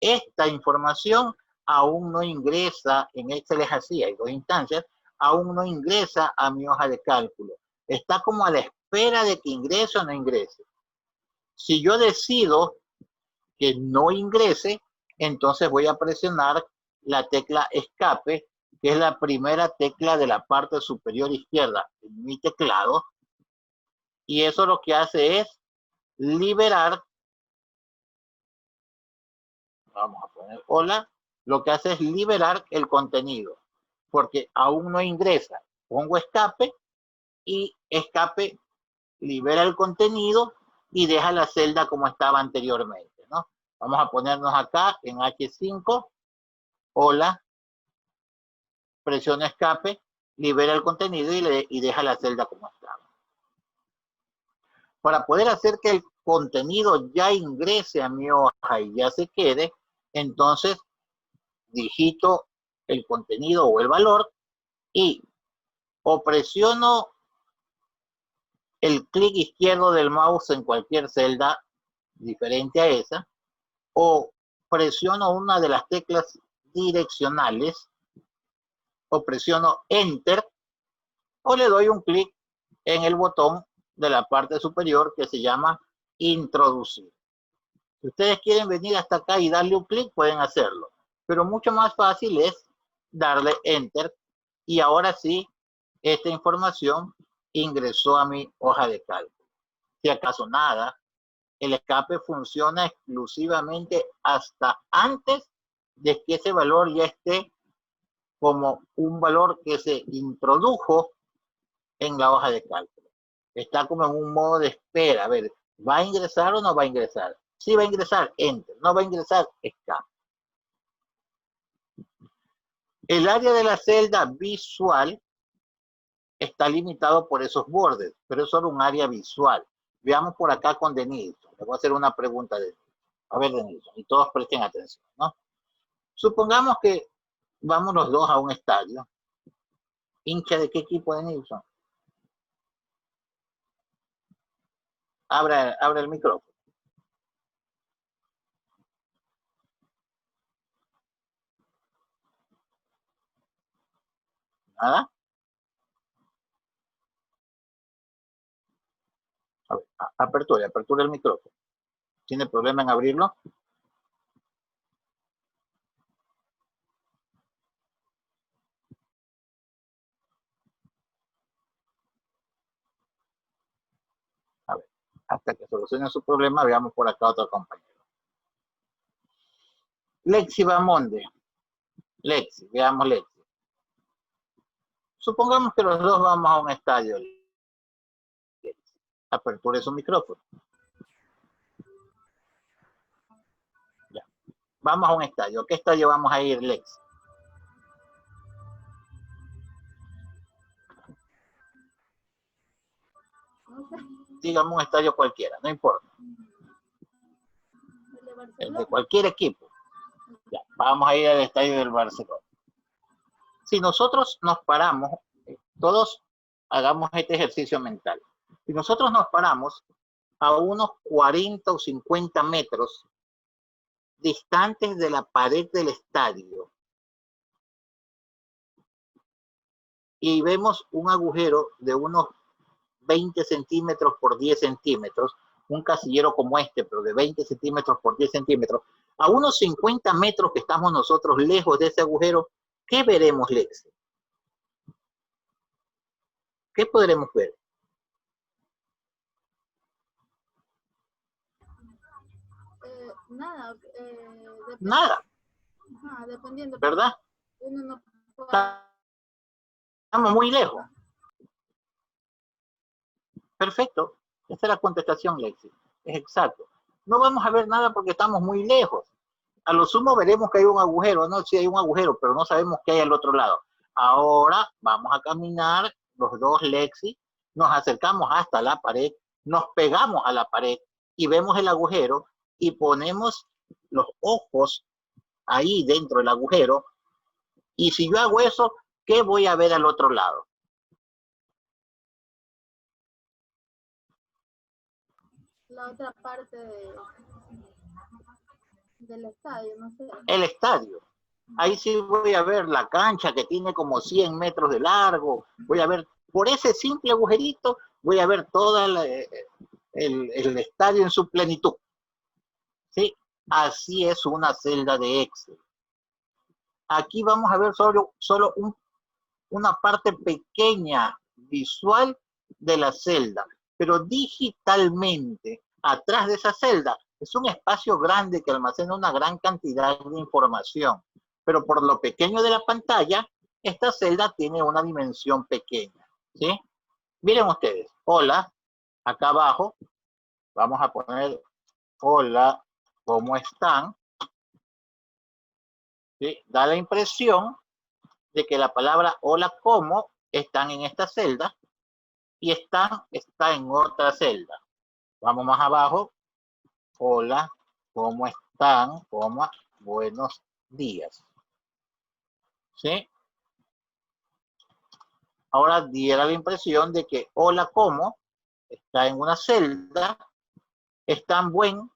Esta información aún no ingresa, en Excel es así, hay dos instancias, aún no ingresa a mi hoja de cálculo. Está como a la espera de que ingrese o no ingrese. Si yo decido que no ingrese, entonces voy a presionar la tecla escape, que es la primera tecla de la parte superior izquierda en mi teclado, y eso lo que hace es liberar, vamos a poner hola, lo que hace es liberar el contenido, porque aún no ingresa. Pongo escape y escape libera el contenido y deja la celda como estaba anteriormente, ¿no? Vamos a ponernos acá en H5, hola, presiona escape, libera el contenido y deja la celda como estaba. Para poder hacer que el contenido ya ingrese a mi hoja y ya se quede, entonces digito el contenido o el valor y o presiono el clic izquierdo del mouse en cualquier celda diferente a esa, o presiono una de las teclas direccionales, o presiono Enter, o le doy un clic en el botón de la parte superior que se llama Introducir. Si ustedes quieren venir hasta acá y darle un clic, pueden hacerlo. Pero mucho más fácil es darle Enter y ahora sí, esta información ingresó a mi hoja de cálculo. Si acaso nada, el escape funciona exclusivamente hasta antes de que ese valor ya esté como un valor que se introdujo en la hoja de cálculo. Está como en un modo de espera. A ver, ¿va a ingresar o no va a ingresar? Si va a ingresar, Enter. No va a ingresar, escape. El área de la celda visual está limitado por esos bordes, pero es solo un área visual. Veamos por acá con Denilson. Le voy a hacer una pregunta de a ver, Denilson, y todos presten atención, ¿no? Supongamos que vamos los dos a un estadio. ¿Hincha de qué equipo, Denilson? Abra el micrófono. ¿Nada? A ver, apertura el micrófono. ¿Tiene problema en abrirlo? A ver, hasta que solucione su problema, veamos por acá otro compañero. Lexi Bamonde. Lexi, veamos Lexi. Supongamos que los dos vamos a un estadio. Aperture su micrófono. Ya. Vamos a un estadio. ¿A qué estadio vamos a ir, Lexi? Digamos un estadio cualquiera, no importa. El de cualquier equipo. Ya, vamos a ir al estadio del Barcelona. Si nosotros nos paramos, todos hagamos este ejercicio mental. Si nosotros nos paramos a unos 40 o 50 metros distantes de la pared del estadio y vemos un agujero de unos 20 centímetros por 10 centímetros, un casillero como este, pero de 20 centímetros por 10 centímetros, a unos 50 metros que estamos nosotros lejos de ese agujero, ¿qué veremos, Lexi? ¿Qué podremos ver? Nada. Nada. Ajá, dependiendo. ¿Verdad? Uno no puede... Estamos muy lejos. Perfecto. Esa es la contestación, Lexi. Es exacto. No vamos a ver nada porque estamos muy lejos. A lo sumo veremos que hay un agujero. No, sí hay un agujero, pero no sabemos qué hay al otro lado. Ahora vamos a caminar los dos, Lexi. Nos acercamos hasta la pared, nos pegamos a la pared y vemos el agujero y ponemos los ojos ahí dentro del agujero. Y si yo hago eso, ¿qué voy a ver al otro lado? La otra parte del estadio, no sé. El estadio. Ahí sí voy a ver la cancha que tiene como 100 metros de largo. Voy a ver, por ese simple agujerito, voy a ver todo el estadio en su plenitud. ¿Sí? Así es una celda de Excel. Aquí vamos a ver solo una parte pequeña visual de la celda, pero digitalmente, atrás de esa celda, es un espacio grande que almacena una gran cantidad de información, pero por lo pequeño de la pantalla, esta celda tiene una dimensión pequeña, ¿sí? Miren ustedes, hola, acá abajo, vamos a poner hola, ¿cómo están? ¿Sí? Da la impresión de que la palabra hola, ¿cómo? Están en esta celda y está en otra celda. Vamos más abajo. Hola, ¿cómo están? Buenos días. ¿Sí? Ahora diera la impresión de que hola, ¿cómo? Está en una celda, están buen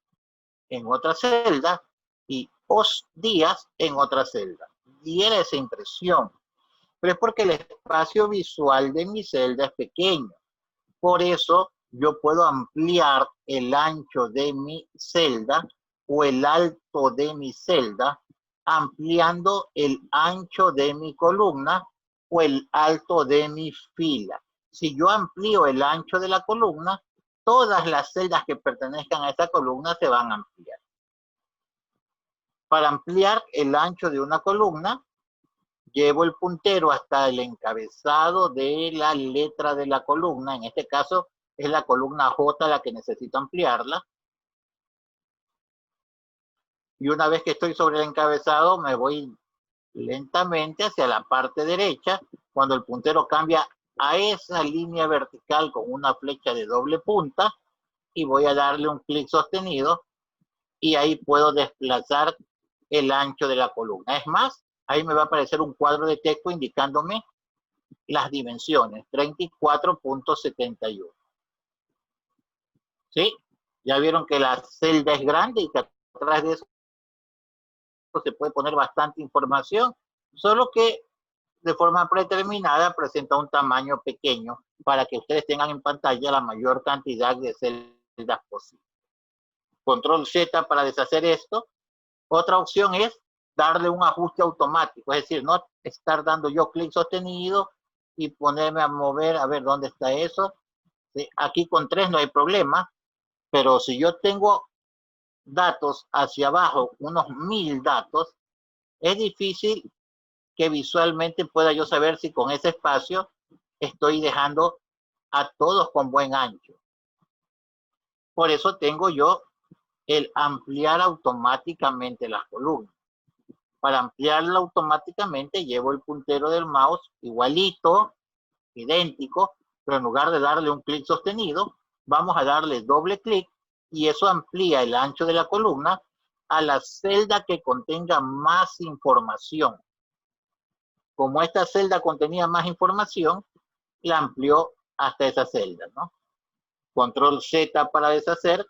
en otra celda y os días en otra celda. Diera esa impresión. Pero es porque el espacio visual de mi celda es pequeño. Por eso yo puedo ampliar el ancho de mi celda o el alto de mi celda, ampliando el ancho de mi columna o el alto de mi fila. Si yo amplío el ancho de la columna, todas las celdas que pertenezcan a esa columna se van a ampliar. Para ampliar el ancho de una columna, llevo el puntero hasta el encabezado de la letra de la columna. En este caso es la columna J la que necesito ampliarla. Y una vez que estoy sobre el encabezado, me voy lentamente hacia la parte derecha. Cuando el puntero cambia a esa línea vertical con una flecha de doble punta, y voy a darle un clic sostenido, y ahí puedo desplazar el ancho de la columna. Es más, ahí me va a aparecer un cuadro de texto indicándome las dimensiones, 34.71. ¿Sí? Ya vieron que la celda es grande y que atrás de eso se puede poner bastante información, solo que de forma predeterminada presenta un tamaño pequeño para que ustedes tengan en pantalla la mayor cantidad de celdas posible. Control Z para deshacer esto. Otra opción es darle un ajuste automático, es decir, no estar dando yo clic sostenido y ponerme a mover, a ver dónde está eso. ¿Sí? Aquí con 3 no hay problema, pero si yo tengo datos hacia abajo, unos 1000 datos, es difícil que visualmente pueda yo saber si con ese espacio estoy dejando a todos con buen ancho. Por eso tengo yo el ampliar automáticamente las columnas. Para ampliarla automáticamente llevo el puntero del mouse igualito, idéntico, pero en lugar de darle un clic sostenido, vamos a darle doble clic y eso amplía el ancho de la columna a la celda que contenga más información. Como esta celda contenía más información, la amplió hasta esa celda, ¿no? Control Z para deshacer.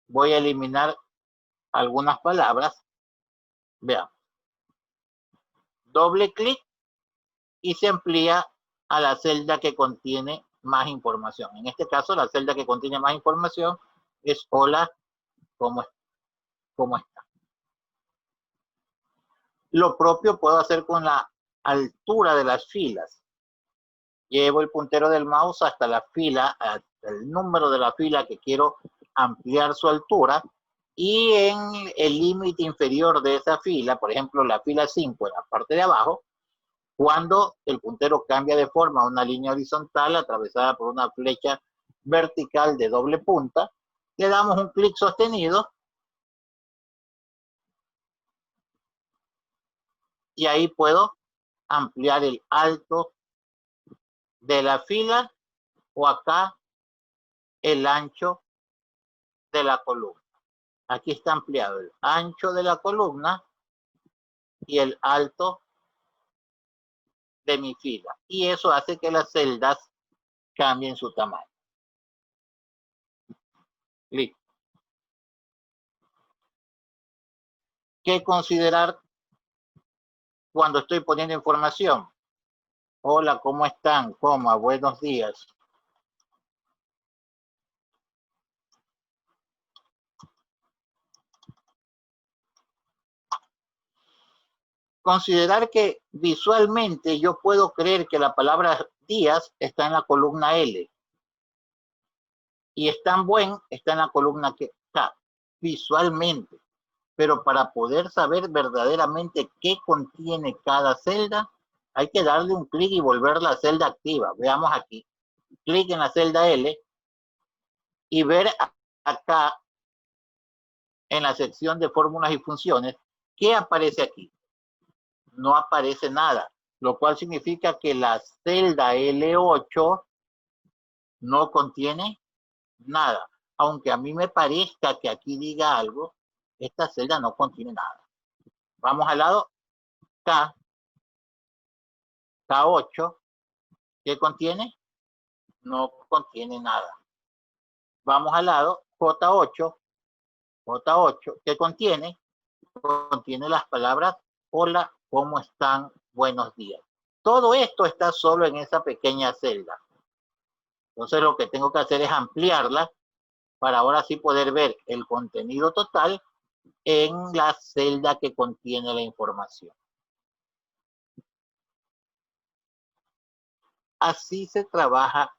Voy a eliminar algunas palabras. Veamos. Doble clic y se amplía a la celda que contiene más información. En este caso, la celda que contiene más información es hola, ¿cómo está? Lo propio puedo hacer con la altura de las filas. Llevo el puntero del mouse hasta la fila, hasta el número de la fila que quiero ampliar su altura, y en el límite inferior de esa fila, por ejemplo, la fila 5 en la parte de abajo, cuando el puntero cambia de forma a una línea horizontal atravesada por una flecha vertical de doble punta, le damos un clic sostenido y ahí puedo ampliar el alto de la fila o acá el ancho de la columna. Aquí está ampliado el ancho de la columna y el alto de mi fila. Y eso hace que las celdas cambien su tamaño. Listo. ¿Qué considerar cuando estoy poniendo información? Hola, ¿cómo están? Buenos días. Considerar que visualmente yo puedo creer que la palabra días está en la columna L y están buen está en la columna K, visualmente. Pero para poder saber verdaderamente qué contiene cada celda, hay que darle un clic y volver la celda activa. Veamos aquí. Clic en la celda L y ver acá en la sección de fórmulas y funciones, ¿qué aparece aquí? No aparece nada, lo cual significa que la celda L8 no contiene nada. Aunque a mí me parezca que aquí diga algo, esta celda no contiene nada. Vamos al lado K, K8, ¿qué contiene? No contiene nada. Vamos al lado J8, J8, ¿qué contiene? Contiene las palabras hola, ¿cómo están? Buenos días. Todo esto está solo en esa pequeña celda. Entonces lo que tengo que hacer es ampliarla para ahora sí poder ver el contenido total en la celda que contiene la información. Así se trabaja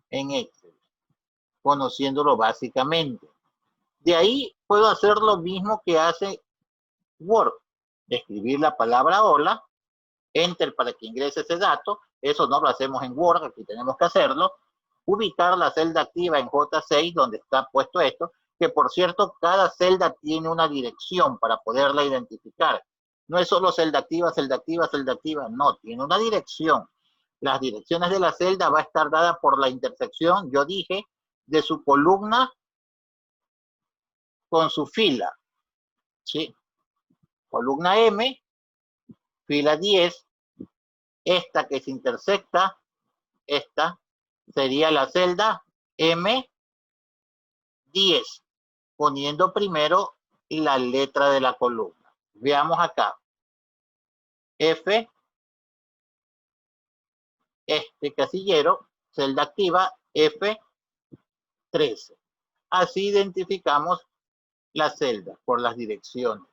en Excel, conociéndolo básicamente. De ahí puedo hacer lo mismo que hace Word. Escribir la palabra hola, Enter para que ingrese ese dato. Eso no lo hacemos en Word, aquí tenemos que hacerlo. Ubicar la celda activa en J6 donde está puesto esto, que por cierto cada celda tiene una dirección para poderla identificar. No es solo celda activa, celda activa, celda activa, no, tiene una dirección. Las direcciones de la celda va a estar dada por la intersección, yo dije, de su columna con su fila. ¿Sí? Columna M, fila 10, esta que se intersecta, esta sería la celda M10, poniendo primero la letra de la columna. Veamos acá. F, este casillero, celda activa, F13. Así identificamos la celda por las direcciones.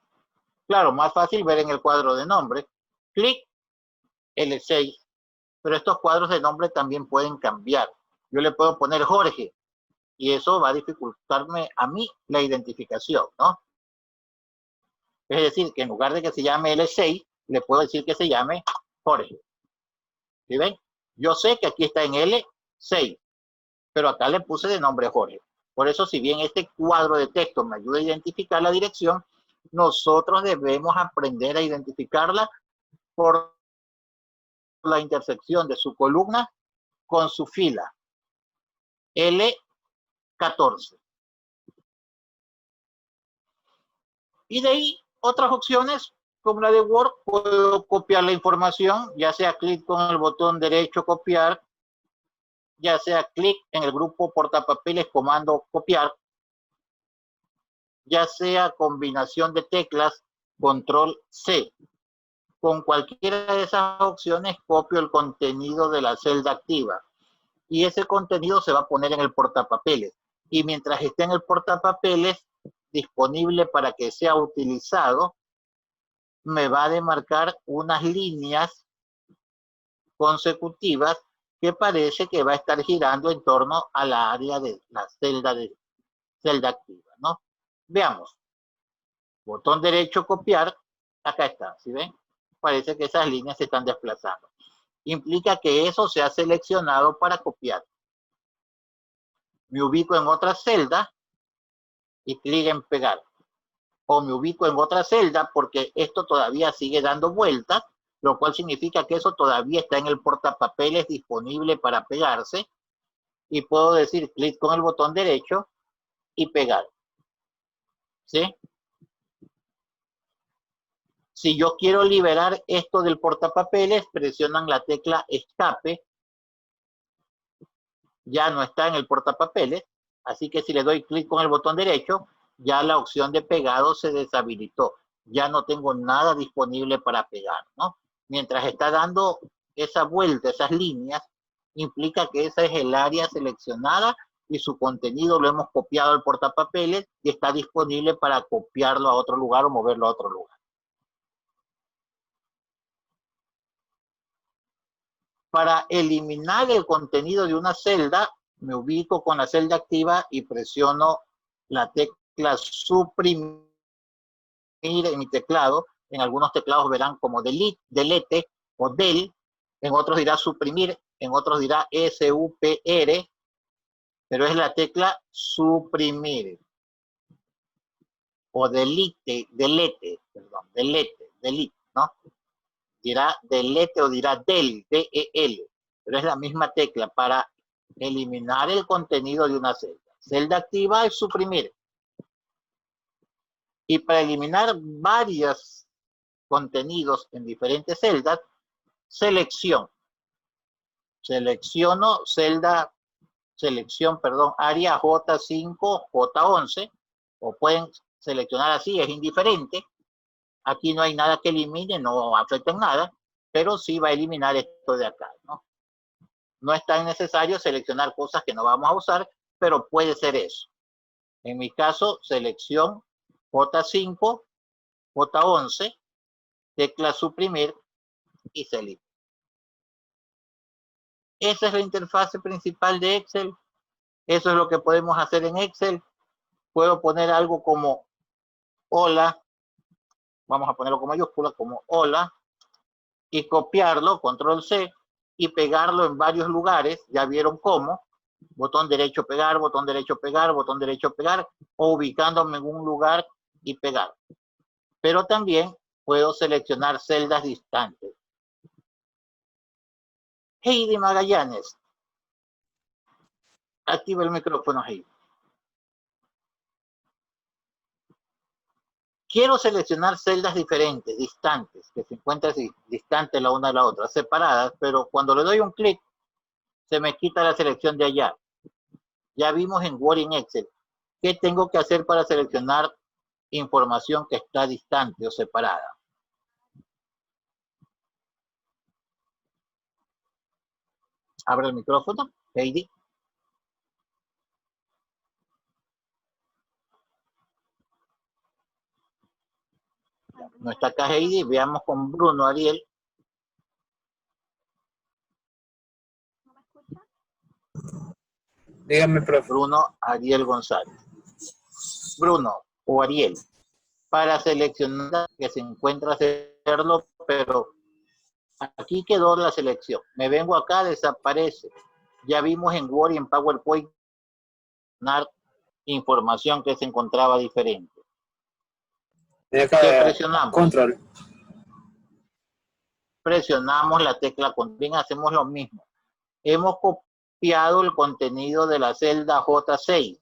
Claro, más fácil ver en el cuadro de nombre. Clic, L6. Pero estos cuadros de nombre también pueden cambiar. Yo le puedo poner Jorge y eso va a dificultarme a mí la identificación, ¿no? Es decir, que en lugar de que se llame L6, le puedo decir que se llame Jorge. ¿Sí ven? Yo sé que aquí está en L6, pero acá le puse de nombre Jorge. Por eso, si bien este cuadro de texto me ayuda a identificar la dirección, nosotros debemos aprender a identificarla por la intersección de su columna con su fila. L14. Y de ahí otras opciones, como la de Word, puedo copiar la información, ya sea clic con el botón derecho copiar, ya sea clic en el grupo portapapeles comando copiar, ya sea combinación de teclas control C. Con cualquiera de esas opciones copio el contenido de la celda activa. y ese contenido se va a poner en el portapapeles. Y mientras esté en el portapapeles disponible para que sea utilizado, me va a demarcar unas líneas consecutivas que parece que va a estar girando en torno a la área de la celda activa, ¿no? Veamos. Botón derecho, copiar. Acá está, ¿sí ven? Parece que esas líneas se están desplazando. Implica que eso se ha seleccionado para copiar. Me ubico en otra celda y clic en pegar. O me ubico en otra celda porque esto todavía sigue dando vueltas, lo cual significa que eso todavía está en el portapapeles disponible para pegarse. Y puedo decir clic con el botón derecho y pegar. ¿Sí? Si yo quiero liberar esto del portapapeles, presionan la tecla escape. Ya no está en el portapapeles, así que si le doy clic con el botón derecho, ya la opción de pegado se deshabilitó. Ya no tengo nada disponible para pegar, ¿no? Mientras está dando esa vuelta, esas líneas, implica que esa es el área seleccionada y su contenido lo hemos copiado al portapapeles y está disponible para copiarlo a otro lugar o moverlo a otro lugar. Para eliminar el contenido de una celda, me ubico con la celda activa y presiono la tecla suprimir en mi teclado. En algunos teclados verán como delete, delete o del. En otros dirá suprimir, en otros dirá SUPR, pero es la tecla suprimir. O delete, perdón, delete, ¿no? Dirá delete o dirá del, D-E-L, pero es la misma tecla para eliminar el contenido de una celda. Celda activa es suprimir. Y para eliminar varios contenidos en diferentes celdas, selecciono área J5, J11, o pueden seleccionar así, es indiferente. Aquí no hay nada que elimine, no afecta en nada, pero sí va a eliminar esto de acá, ¿no? No es tan necesario seleccionar cosas que no vamos a usar, pero puede ser eso. En mi caso, selección J5, J11, tecla suprimir y se elimina. Esa es la interfase principal de Excel. Eso es lo que podemos hacer en Excel. Puedo poner algo como hola. Vamos a ponerlo con mayúscula, como hola. Y copiarlo, control C, y pegarlo en varios lugares. Ya vieron cómo. Botón derecho pegar, botón derecho pegar, botón derecho pegar, o ubicándome en un lugar y pegar. Pero también puedo seleccionar celdas distantes. Heidi Magallanes. Activa el micrófono, Heidi. Quiero seleccionar celdas diferentes, distantes, que se encuentran distantes la una de la otra, separadas, pero cuando le doy un clic, se me quita la selección de allá. Ya vimos en Word y en Excel. ¿Qué tengo que hacer para seleccionar información que está distante o separada? Abre el micrófono, Heidi. No está acá Heidi, veamos con Bruno Ariel. ¿No me escucha? Dígame, profe. Bruno Ariel González. Bruno o Ariel, para seleccionar que se encuentra hacerlo, pero aquí quedó la selección. Me vengo acá, desaparece. Ya vimos en Word y en PowerPoint información que se encontraba diferente. ¿Qué presionamos? Control. Presionamos la tecla control. Bien, hacemos lo mismo. Hemos copiado el contenido de la celda J6.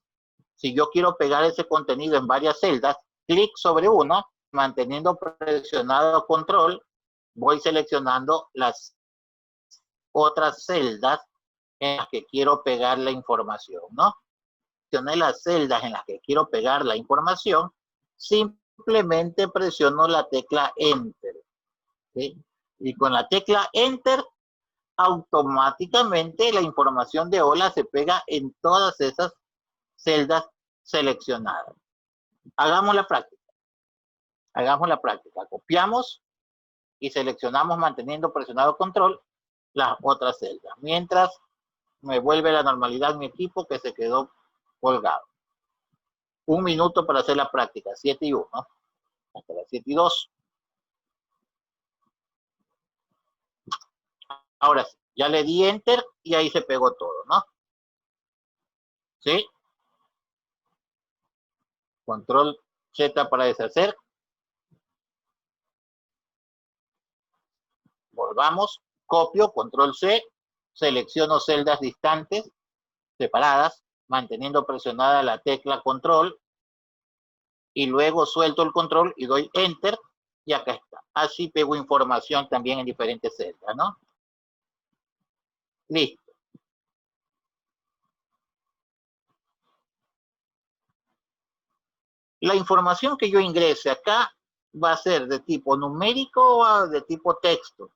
Si yo quiero pegar ese contenido en varias celdas, clic sobre una, manteniendo presionado control, voy seleccionando las otras celdas en las que quiero pegar la información, ¿no? Seleccioné las celdas en las que quiero pegar la información, simplemente presiono la tecla Enter, ¿sí? Y con la tecla Enter automáticamente la información de hola se pega en todas esas celdas seleccionadas. Hagamos la práctica. Hagamos la práctica. Copiamos y seleccionamos manteniendo presionado control las otras celdas. Mientras me vuelve la normalidad mi equipo que se quedó colgado. 1 minuto para hacer la práctica. 7 y 1. Hasta las 7 y 2. Ahora sí, ya le di enter y ahí se pegó todo, ¿no? ¿Sí? Control Z para deshacer. Volvamos, copio, control C, selecciono celdas distantes, separadas, manteniendo presionada la tecla control, y luego suelto el control y doy enter, y acá está. Así pego información también en diferentes celdas, ¿no? Listo. La información que yo ingrese acá va a ser de tipo numérico o de tipo texto.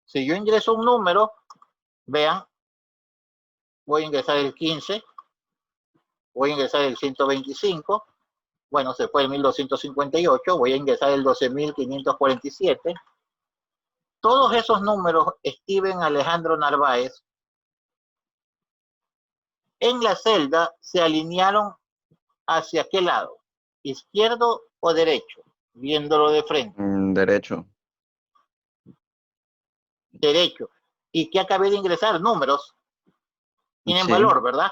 Si yo ingreso un número, vean, voy a ingresar el 15, voy a ingresar el 125, bueno, se fue el 1258, voy a ingresar el 12.547. Todos esos números, Steven Alejandro Narváez, en la celda se alinearon hacia qué lado, izquierdo o derecho, viéndolo de frente. Derecho. Derecho. ¿Y qué acabé de ingresar? Números. Tienen Sí. valor, ¿verdad?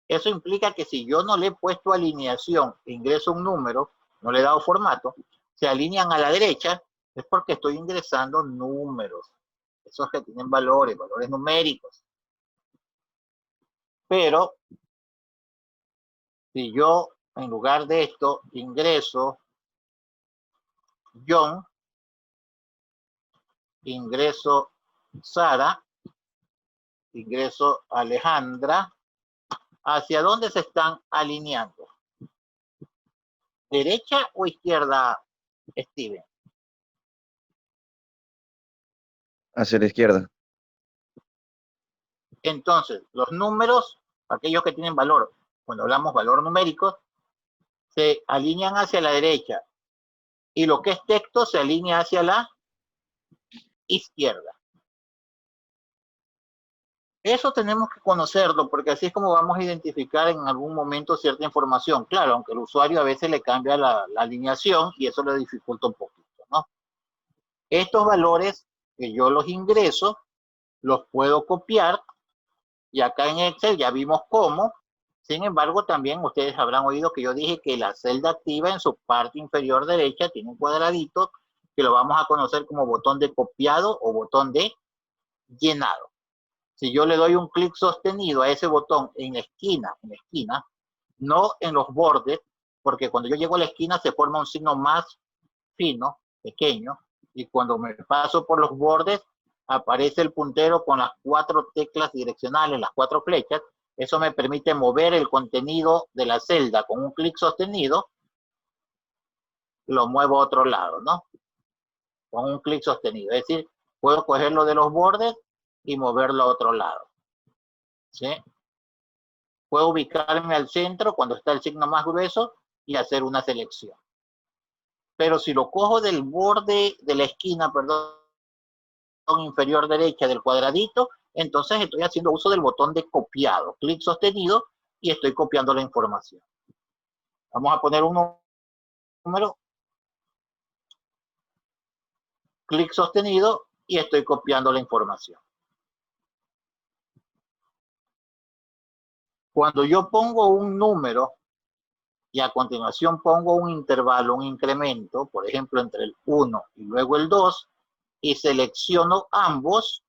Eso implica que si yo no le he puesto alineación, ingreso un número, no le he dado formato, se alinean a la derecha, es porque estoy ingresando números. Esos que tienen valores, valores numéricos. Pero, si yo, en lugar de esto, ingreso John, ingreso Sara, ingreso Alejandra, ¿hacia dónde se están alineando? ¿Derecha o izquierda, Steven? Hacia la izquierda. Entonces, los números, aquellos que tienen valor, cuando hablamos valor numérico, se alinean hacia la derecha. Y lo que es texto se alinea hacia la izquierda. Eso tenemos que conocerlo, porque así es como vamos a identificar en algún momento cierta información. Claro, aunque el usuario a veces le cambia la alineación y eso le dificulta un poquito, ¿no? Estos valores que yo los ingreso, los puedo copiar, y acá en Excel ya vimos cómo. Sin embargo, también ustedes habrán oído que yo dije que la celda activa en su parte inferior derecha tiene un cuadradito que lo vamos a conocer como botón de copiado o botón de llenado. Si yo le doy un clic sostenido a ese botón en la esquina, no en los bordes, porque cuando yo llego a la esquina se forma un signo más fino, pequeño, y cuando me paso por los bordes aparece el puntero con las 4 teclas direccionales, las 4 flechas. Eso me permite mover el contenido de la celda con un clic sostenido, lo muevo a otro lado, ¿no? Con un clic sostenido. Es decir, puedo cogerlo de los bordes y moverlo a otro lado. ¿Sí? Puedo ubicarme al centro cuando está el signo más grueso y hacer una selección. Pero si lo cojo del borde de la esquina, perdón, inferior derecha del cuadradito, entonces estoy haciendo uso del botón de copiado. Clic sostenido y estoy copiando la información. Vamos a poner un número. Clic sostenido y estoy copiando la información. Cuando yo pongo un número y a continuación pongo un intervalo, un incremento, por ejemplo, entre el 1 y luego el 2, y selecciono ambos,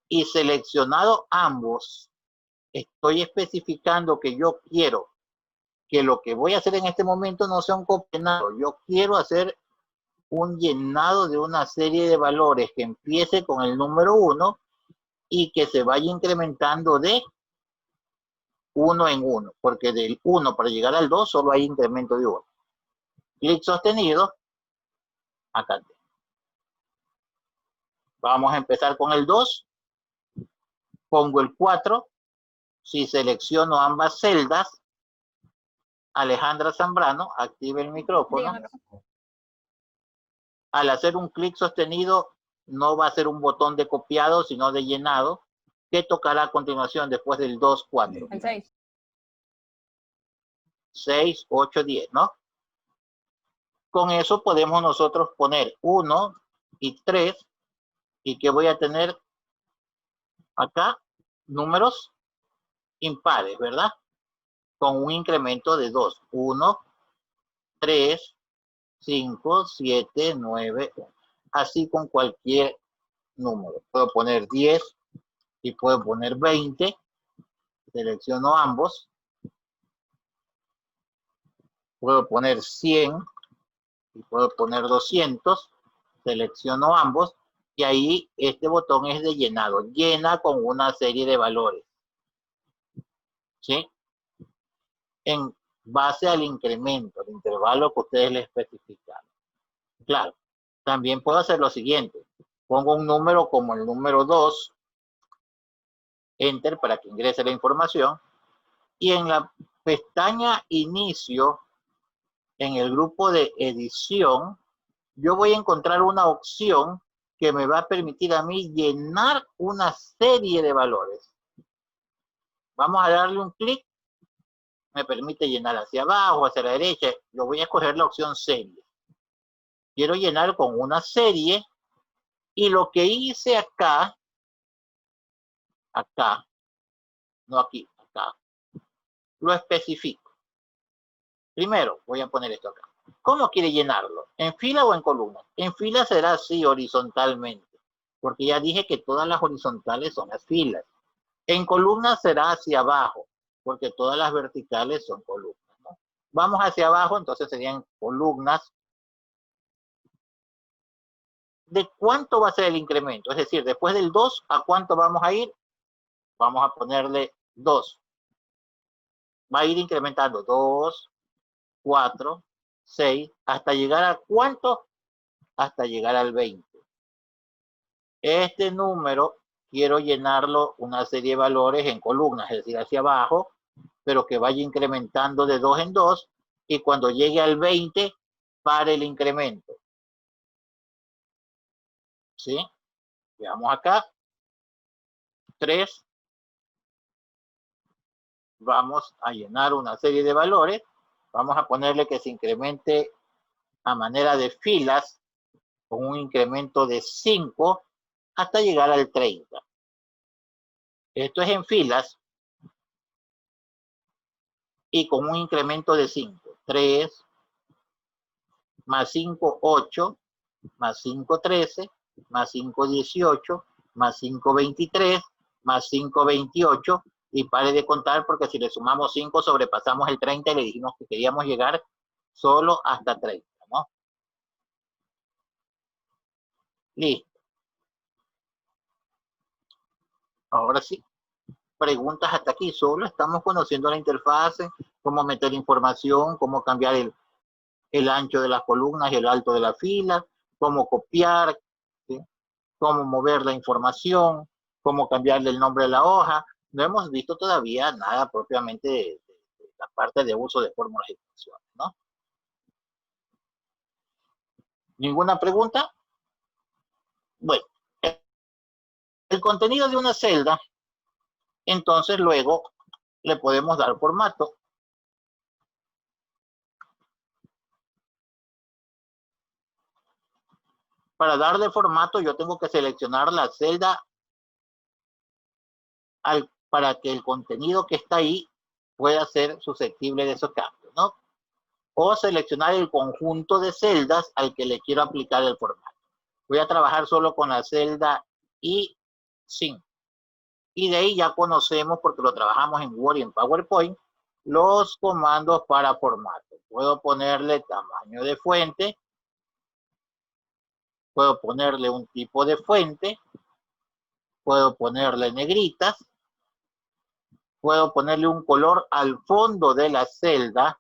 y seleccionado ambos, estoy especificando que yo quiero que lo que voy a hacer en este momento no sea un copiado. Yo quiero hacer un llenado de una serie de valores que empiece con el número 1 y que se vaya incrementando de 1 en 1, porque del 1 para llegar al 2 solo hay incremento de 1. Clic sostenido, acá. Vamos a empezar con el 2. Pongo el 4. Si selecciono ambas celdas, Alejandra Zambrano, active el micrófono. Dígame. Al hacer un clic sostenido, no va a ser un botón de copiado, sino de llenado. ¿Qué tocará a continuación después del 2, 4? El 6. 6, 8, 10, ¿no? Con eso podemos nosotros poner 1 y 3. ¿Y qué voy a tener acá? Números impares, ¿verdad? Con un incremento de 2. 1, 3, 5, 7, 9. Así con cualquier número. Puedo poner 10 y puedo poner 20. Selecciono ambos. Puedo poner 100 y puedo poner 200. Selecciono ambos y ahí este botón es de llenado. Llena con una serie de valores. ¿Sí? En base al incremento, el intervalo que ustedes le especificaron. Claro, también puedo hacer lo siguiente. Pongo un número como el número 2, Enter para que ingrese la información, y en la pestaña Inicio, en el grupo de Edición, yo voy a encontrar una opción que me va a permitir a mí llenar una serie de valores. Vamos a darle un clic. Me permite llenar hacia abajo, hacia la derecha. Yo voy a escoger la opción serie. Quiero llenar con una serie. Y lo que hice acá, no aquí, acá, lo especifico. Primero, voy a poner esto acá. ¿Cómo quiere llenarlo? ¿En fila o en columna? En fila será así horizontalmente, porque ya dije que todas las horizontales son las filas. En columna será hacia abajo, porque todas las verticales son columnas, ¿no? Vamos hacia abajo, entonces serían columnas. ¿De cuánto va a ser el incremento? Es decir, después del 2, ¿a cuánto vamos a ir? Vamos a ponerle 2. Va a ir incrementando 2, 4, 6, hasta llegar a ¿cuánto? Hasta llegar al 20. Este número quiero llenarlo una serie de valores en columnas, es decir, hacia abajo, pero que vaya incrementando de 2 en 2 y cuando llegue al 20, pare el incremento. ¿Sí? Veamos acá. 3. Vamos a llenar una serie de valores. Vamos a ponerle que se incremente a manera de filas con un incremento de 5 hasta llegar al 30. Esto es en filas y con un incremento de 5. 3 más 5, 8, más 5, 13, más 5, 18, más 5, 23, más 5, 28, y pare de contar porque si le sumamos 5 sobrepasamos el 30 y le dijimos que queríamos llegar solo hasta 30, ¿no? Listo. Ahora sí, preguntas hasta aquí. Solo estamos conociendo la interfase, cómo meter información, cómo cambiar el ancho de las columnas y el alto de la fila, cómo copiar, ¿sí? Cómo mover la información, cómo cambiarle el nombre de la hoja. No hemos visto todavía nada propiamente de la parte de uso de fórmulas y funciones, ¿no? ¿Ninguna pregunta? Bueno, el contenido de una celda, entonces luego le podemos dar formato. Para darle formato yo tengo que seleccionar la celda para que el contenido que está ahí pueda ser susceptible de esos cambios, ¿no? O seleccionar el conjunto de celdas al que le quiero aplicar el formato. Voy a trabajar solo con la celda I5. Y de ahí ya conocemos, porque lo trabajamos en Word y en PowerPoint, los comandos para formato. Puedo ponerle tamaño de fuente. Puedo ponerle un tipo de fuente. Puedo ponerle negritas. Puedo ponerle un color al fondo de la celda.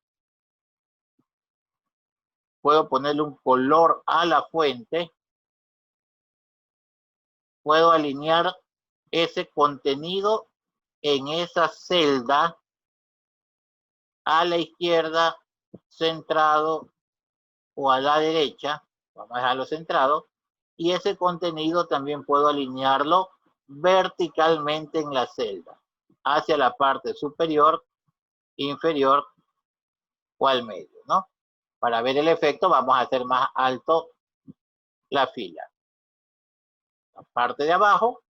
Puedo ponerle un color a la fuente. puedo alinear ese contenido en esa celda a la izquierda, centrado, o a la derecha, vamos a dejarlo centrado, y ese contenido también puedo alinearlo verticalmente en la celda, hacia la parte superior, inferior o al medio, ¿no? Para ver el efecto vamos a hacer más alto la fila. La parte de abajo,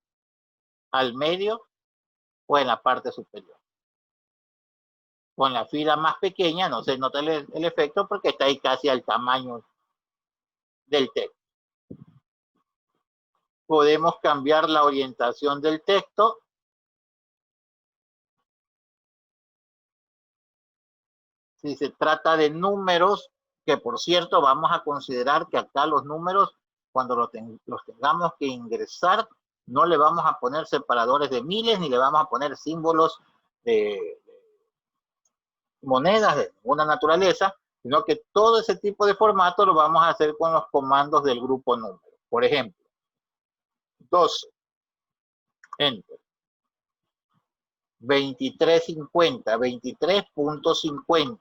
al medio o en la parte superior. Con la fila más pequeña no se nota el efecto porque está ahí casi al tamaño del texto. Podemos cambiar la orientación del texto. Si se trata de números, que por cierto vamos a considerar que acá los números, cuando los tengamos que ingresar, no le vamos a poner separadores de miles ni le vamos a poner símbolos de monedas de ninguna naturaleza, sino que todo ese tipo de formato lo vamos a hacer con los comandos del grupo número. Por ejemplo, 12, enter. 2350, 23.50.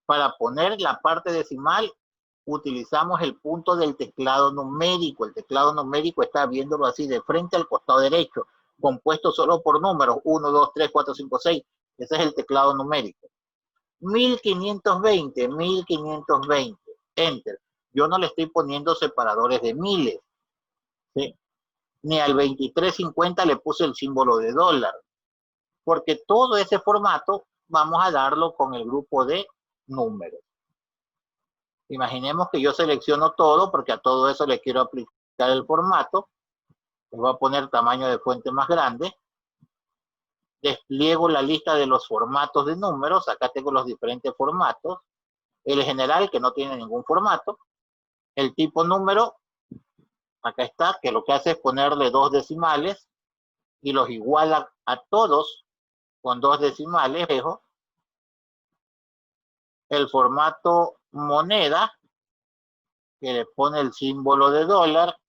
Para poner la parte decimal, utilizamos el punto del teclado numérico. El teclado numérico está viéndolo así de frente al costado derecho, compuesto solo por números 1, 2, 3, 4, 5, 6. Ese es el teclado numérico. 1520, 1520, enter. Yo no le estoy poniendo separadores de miles, ¿sí? Ni al 2350 le puse el símbolo de dólar, porque todo ese formato vamos a darlo con el grupo de números. Imaginemos que yo selecciono todo, porque a todo eso le quiero aplicar el formato. Le voy a poner tamaño de fuente más grande. Despliego la lista de los formatos de números. Acá tengo los diferentes formatos. El general, que no tiene ningún formato. El tipo número, acá está, que lo que hace es ponerle 2 decimales y los iguala a todos con 2 decimales. El formato moneda, que le pone el símbolo de dólar.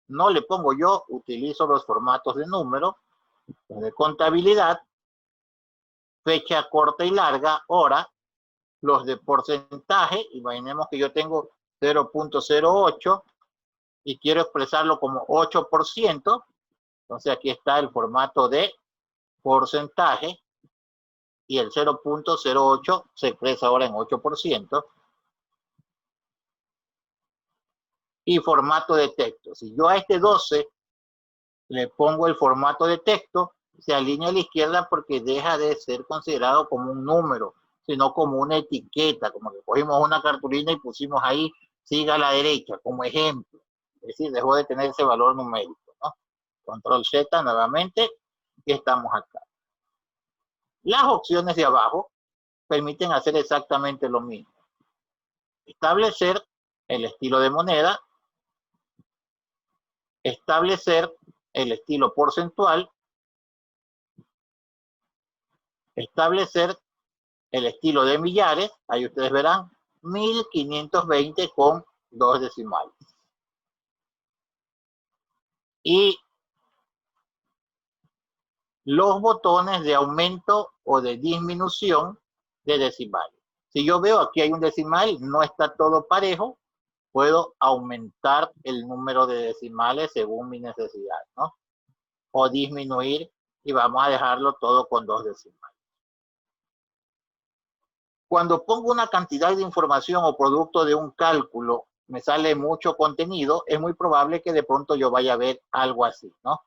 No le pongo yo, utilizo los formatos de número, de contabilidad, fecha corta y larga, hora, los de porcentaje. Imaginemos que yo tengo 0.08 y quiero expresarlo como 8%. Entonces aquí está el formato de porcentaje y el 0.08 se expresa ahora en 8%. Y formato de texto. Si yo a este 12 le pongo el formato de texto, se alinea a la izquierda porque deja de ser considerado como un número, sino como una etiqueta, como que cogimos una cartulina y pusimos ahí, siga a la derecha, como ejemplo. Es decir, dejó de tener ese valor numérico, ¿no? Control Z nuevamente y estamos acá. Las opciones de abajo permiten hacer exactamente lo mismo. Establecer el estilo de moneda, establecer el estilo porcentual, establecer el estilo de millares. Ahí ustedes verán 1520 con 2 decimales. Y los botones de aumento o de disminución de decimales. Si yo veo aquí hay un decimal, no está todo parejo, puedo aumentar el número de decimales según mi necesidad, ¿no? O disminuir y vamos a dejarlo todo con 2 decimales. Cuando pongo una cantidad de información o producto de un cálculo, me sale mucho contenido, es muy probable que de pronto yo vaya a ver algo así, ¿no?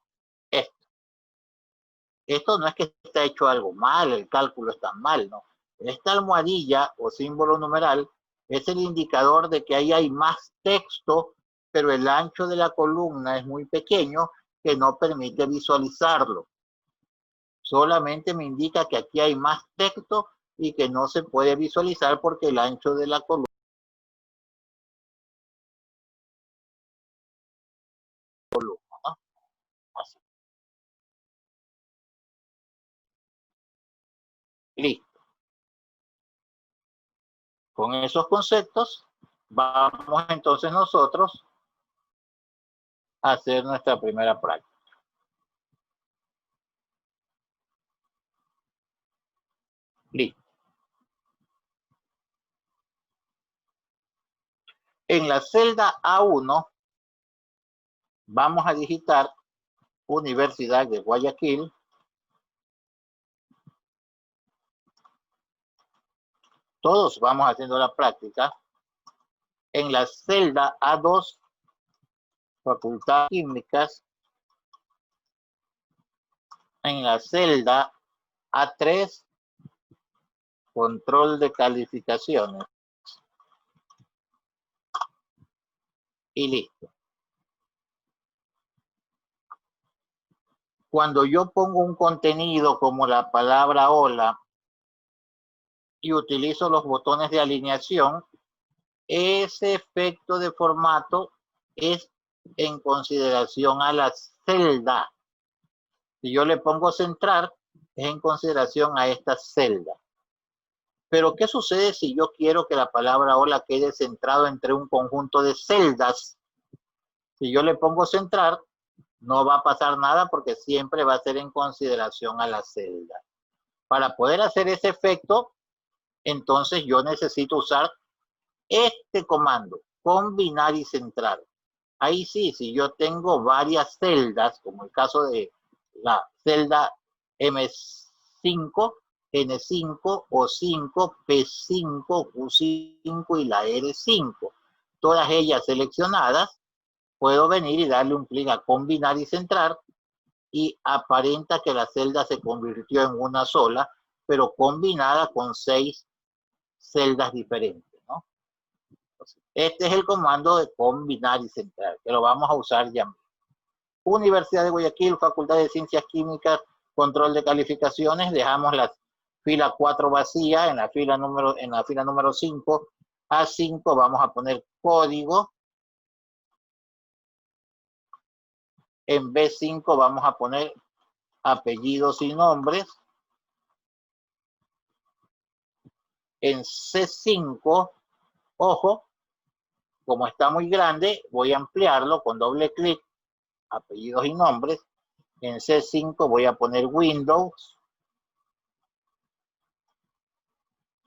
Esto no es que está hecho algo mal, el cálculo está mal, ¿no? Esta almohadilla o símbolo numeral es el indicador de que ahí hay más texto, pero el ancho de la columna es muy pequeño que no permite visualizarlo. Solamente me indica que aquí hay más texto y que no se puede visualizar porque el ancho de la columna, ¿no? Así. Listo. Con esos conceptos, vamos entonces nosotros hacer nuestra primera práctica. Listo. En la celda A1 vamos a digitar Universidad de Guayaquil. Todos vamos haciendo la práctica. En la celda A2, Facultad de Químicas. En la celda A3, Control de Calificaciones. Y listo. Cuando yo pongo un contenido como la palabra hola y utilizo los botones de alineación, ese efecto de formato es en consideración a la celda. Si yo le pongo centrar, es en consideración a esta celda. Pero ¿qué sucede si yo quiero que la palabra hola quede centrado entre un conjunto de celdas? Si yo le pongo centrar, no va a pasar nada porque siempre va a ser en consideración a la celda. Para poder hacer ese efecto, entonces yo necesito usar este comando, combinar y centrar. Ahí sí, si yo tengo varias celdas, como el caso de la celda M5, N5, O5, P5, Q5 y la R5, todas ellas seleccionadas, puedo venir y darle un clic a combinar y centrar y aparenta que la celda se convirtió en una sola, pero combinada con 6 celdas diferentes, ¿no? Entonces, este es el comando de combinar y centrar, que lo vamos a usar ya mismo. Universidad de Guayaquil, Facultad de Ciencias Químicas, Control de Calificaciones, dejamos la fila 4 vacía, en la fila número 5, A5 vamos a poner código. En B5 vamos a poner apellidos y nombres. En C5, ojo, como está muy grande, voy a ampliarlo con doble clic, apellidos y nombres. En C5 voy a poner Windows.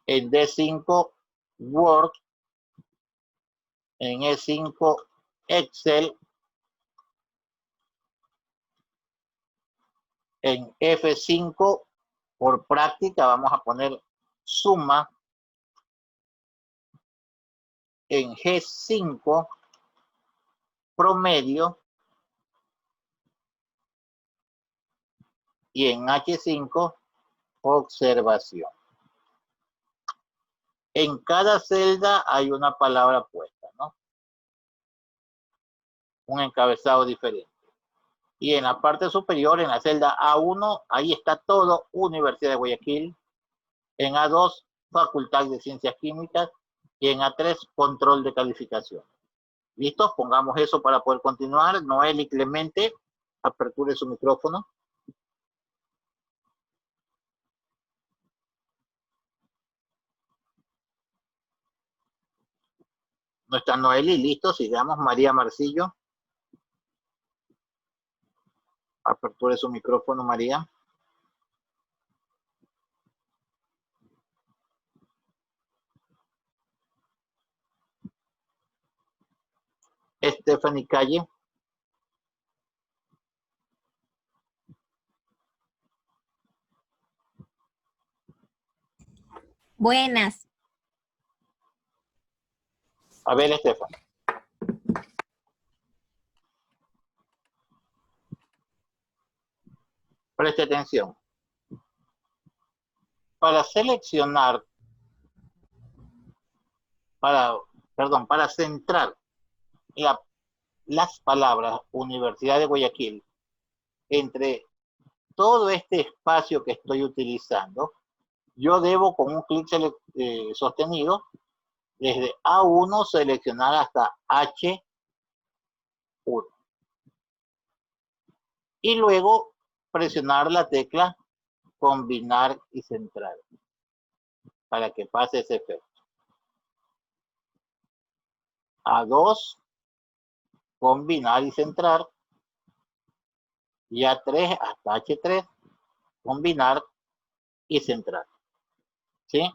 En D5, Word. En E5, Excel. En F5, por práctica, vamos a poner suma. En G5, promedio. Y en H5, observación. En cada celda hay una palabra puesta, ¿no? Un encabezado diferente. Y en la parte superior, en la celda A1, ahí está todo, Universidad de Guayaquil. En A2, Facultad de Ciencias Químicas. Y en A3, Control de Calificación. ¿Listo? Pongamos eso para poder continuar. Noel y Clemente, aperture su micrófono. No está Noel y listo. Sigamos. María Marcillo. Aperture su micrófono, María. Stephanie Calle. Buenas. A ver, Stephanie. Preste atención. Para seleccionar, para centrar las palabras Universidad de Guayaquil entre todo este espacio que estoy utilizando, yo debo con un clic sostenido desde A1 seleccionar hasta H1 y luego presionar la tecla combinar y centrar para que pase ese efecto. A2, combinar y centrar. Y A3 hasta H3, combinar y centrar. ¿Sí?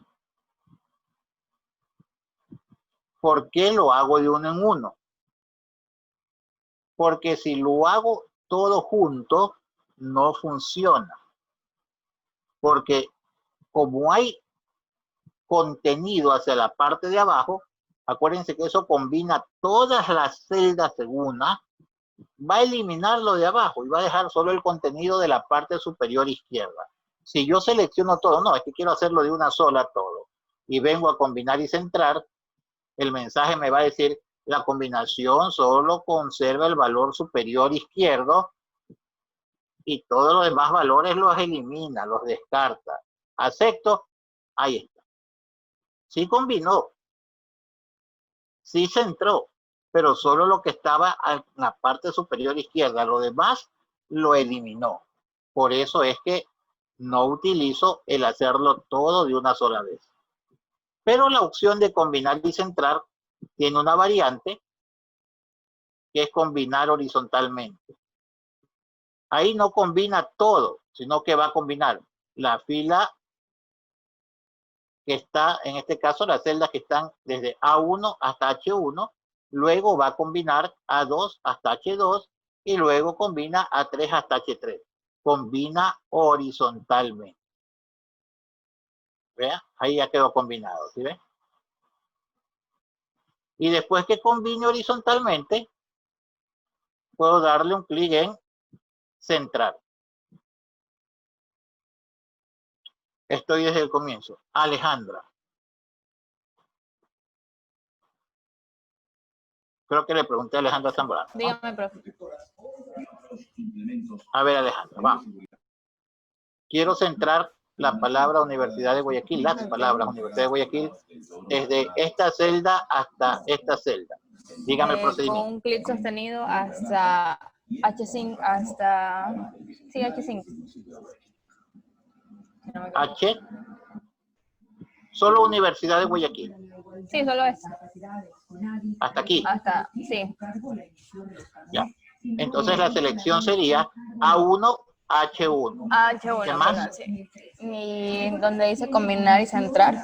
¿Por qué lo hago de uno en uno? Porque si lo hago todo junto, no funciona. Porque como hay contenido hacia la parte de abajo, acuérdense que eso combina todas las celdas en una, va a eliminar lo de abajo y va a dejar solo el contenido de la parte superior izquierda. Si yo selecciono todo, no, es que quiero hacerlo de una sola todo, y vengo a combinar y centrar, el mensaje me va a decir, la combinación solo conserva el valor superior izquierdo y todos los demás valores los elimina, los descarta. Acepto, ahí está. Sí combinó, sí centró, pero solo lo que estaba en la parte superior izquierda, lo demás lo eliminó. Por eso es que no utilizo el hacerlo todo de una sola vez. Pero la opción de combinar y centrar tiene una variante que es combinar horizontalmente. Ahí no combina todo, sino que va a combinar la fila que está, en este caso, las celdas que están desde A1 hasta H1, luego va a combinar A2 hasta H2 y luego combina A3 hasta H3. Combina horizontalmente. ¿Vea? Ahí ya quedó combinado, ¿sí ve? Y después que combine horizontalmente, puedo darle un clic en centrar. Estoy desde el comienzo. Alejandra. Creo que le pregunté a Alejandra Zambrano, ¿no? Dígame, profe. A ver, Alejandra, vamos. Quiero centrar la palabra Universidad de Guayaquil, las palabras Universidad de Guayaquil, desde esta celda hasta esta celda. Dígame el Con procedimiento. un clic sostenido hasta H5, hasta... Sí, H5. No me equivoco. H. Solo Universidad de Guayaquil. Sí, solo es. Hasta aquí. Hasta, sí. Ya. Entonces la selección sería A1, H1. H1, ¿Qué más? perdón, sí. Y donde dice combinar y centrar.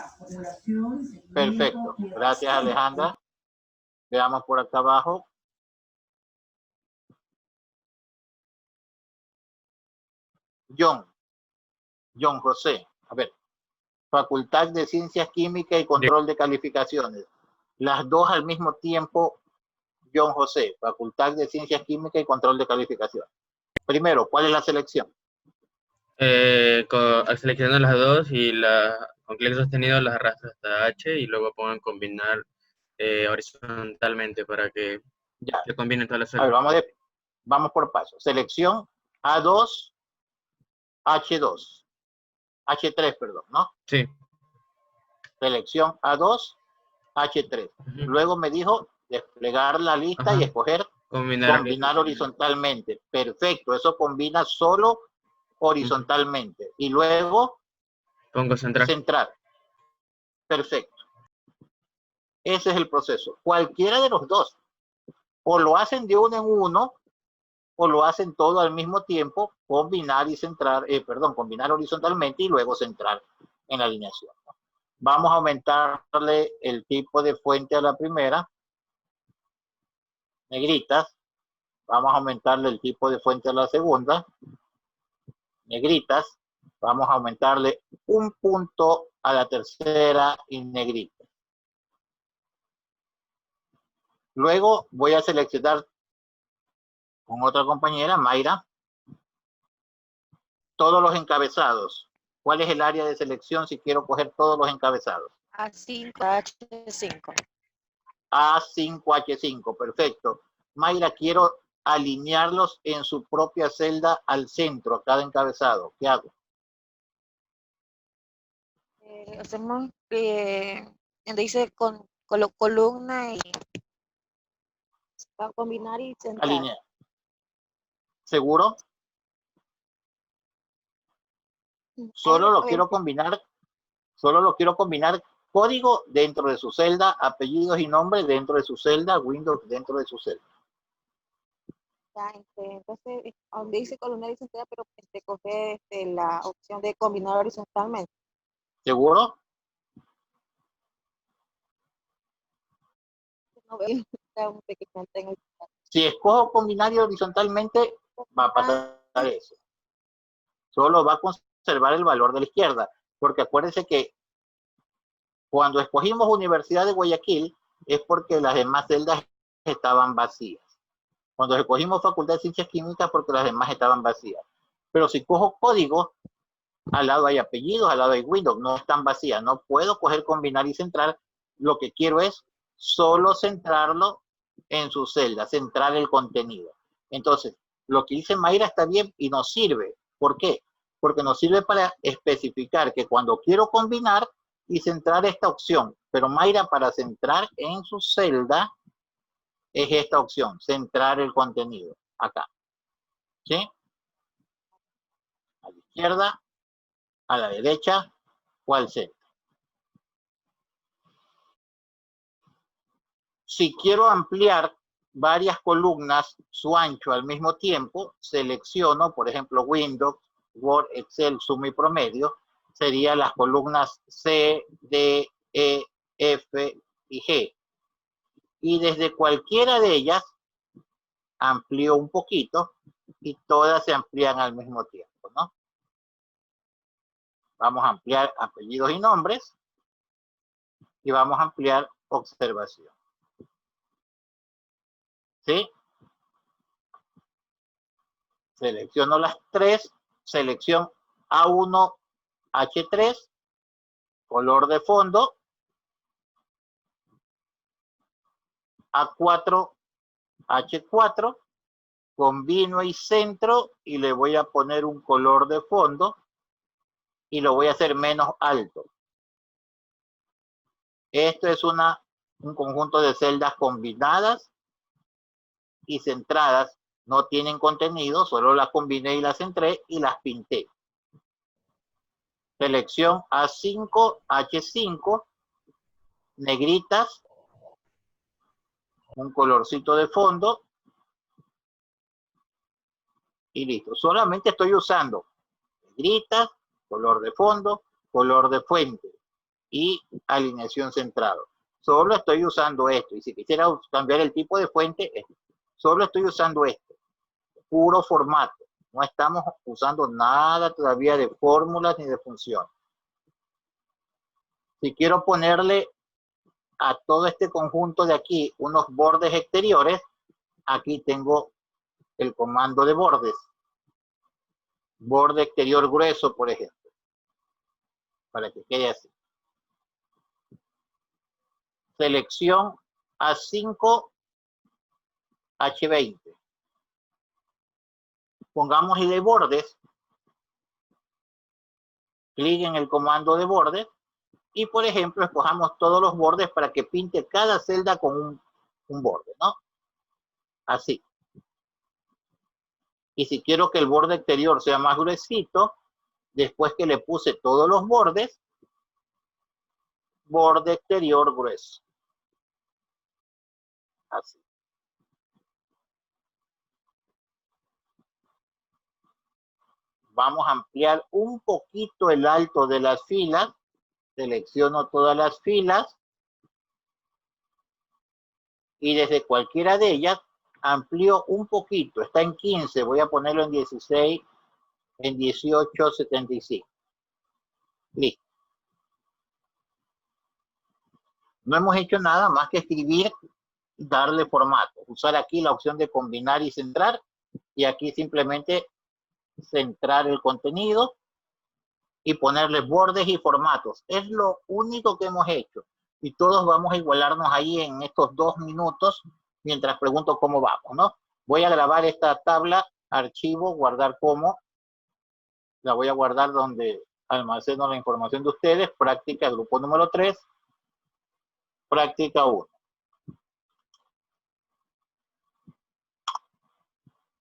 Perfecto. Gracias, Alejandra. Veamos por acá abajo. John José. A ver. Facultad de Ciencias Químicas y Control de Calificaciones. Las dos al mismo tiempo, John José. Facultad de Ciencias Químicas y Control de Calificaciones. Primero, ¿cuál es la selección? Selecciono las dos y con clic sostenido las arrastro hasta H y luego pongo en combinar horizontalmente para que Ya. se combinen todas las A ver, celdas. vamos por paso. Selección A2, H2. H3, perdón, ¿no? Sí. Selección A2, H3. Luego me dijo desplegar la lista y escoger combinar horizontalmente. Perfecto, eso combina solo horizontalmente. Y luego pongo centrar. Perfecto. Ese es el proceso. Cualquiera de los dos. O lo hacen de uno en uno, o lo hacen todo al mismo tiempo, combinar y centrar, combinar horizontalmente y luego centrar en la alineación. Vamos a aumentarle el tipo de fuente a la primera, negritas. Vamos a aumentarle el tipo de fuente a la segunda, negritas. Vamos a aumentarle un punto a la tercera y negrita. Luego voy a seleccionar con otra compañera, Mayra, todos los encabezados. ¿Cuál es el área de selección si quiero coger todos los encabezados? A5, H5. A5, H5, perfecto. Mayra, quiero alinearlos en su propia celda al centro, a cada encabezado. ¿Qué hago? Hacemos, donde dice columna y para combinar y centrar. Alinear. ¿Seguro? Solo lo quiero combinar código dentro de su celda, apellidos y nombre dentro de su celda, Windows dentro de su celda. Ya, entonces, donde dice columnar y central, pero coger la opción de combinar horizontalmente. ¿Seguro? No veo un pequeño en el Si escojo combinar horizontalmente, va a pasar eso. Solo va a conservar el valor de la izquierda, porque acuérdense que cuando escogimos Universidad de Guayaquil es porque las demás celdas estaban vacías. Cuando escogimos Facultad de Ciencias Químicas porque las demás estaban vacías. Pero si cojo código, al lado hay apellidos, al lado hay Windows, no están vacías. No puedo coger combinar y centrar. Lo que quiero es solo centrarlo en su celda, centrar el contenido. Entonces, lo que dice Mayra está bien y nos sirve. ¿Por qué? Porque nos sirve para especificar que cuando quiero combinar y centrar esta opción, pero Mayra para centrar en su celda es esta opción, centrar el contenido, acá. ¿Sí? A la izquierda, a la derecha o al centro. Si quiero ampliar varias columnas, su ancho al mismo tiempo, selecciono, por ejemplo, Windows, Word, Excel, suma y promedio, serían las columnas C, D, E, F y G. Y desde cualquiera de ellas, amplío un poquito y todas se amplían al mismo tiempo, ¿no? Vamos a ampliar apellidos y nombres y vamos a ampliar observación. ¿Sí? Selecciono las tres, selección A1, H3, color de fondo, A4, H4, combino y centro y le voy a poner un color de fondo y lo voy a hacer menos alto. Esto es un conjunto de celdas combinadas y centradas. No tienen contenido, solo las combiné y las centré y las pinté. Selección A5, H5, negritas, un colorcito de fondo y listo. Solamente estoy usando negritas, color de fondo, color de fuente y alineación centrado. Solo estoy usando esto. Y si quisiera cambiar el tipo de fuente, solo estoy usando esto. Puro formato. No estamos usando nada todavía de fórmulas ni de funciones. Si quiero ponerle a todo este conjunto de aquí unos bordes exteriores, aquí tengo el comando de bordes. Borde exterior grueso, por ejemplo. Para que quede así. Selección A5, H20. Pongámosle bordes. Clic en el comando de bordes. Y, por ejemplo, escojamos todos los bordes para que pinte cada celda con un borde, ¿no? Así. Y si quiero que el borde exterior sea más gruesito, después que le puse todos los bordes, borde exterior grueso. Así. Vamos a ampliar un poquito el alto de las filas. Selecciono todas las filas. Y desde cualquiera de ellas amplío un poquito. Está en 15, voy a ponerlo en 16, en 18, 75. Listo. No hemos hecho nada más que escribir, darle formato. Usar aquí la opción de combinar y centrar. Y aquí simplemente centrar el contenido y ponerle bordes y formatos. Es lo único que hemos hecho. Y todos vamos a igualarnos ahí en estos 2 minutos mientras pregunto cómo vamos, ¿no? Voy a grabar esta tabla, archivo, guardar como. La voy a guardar donde almaceno la información de ustedes. Práctica, grupo número 3. Práctica 1.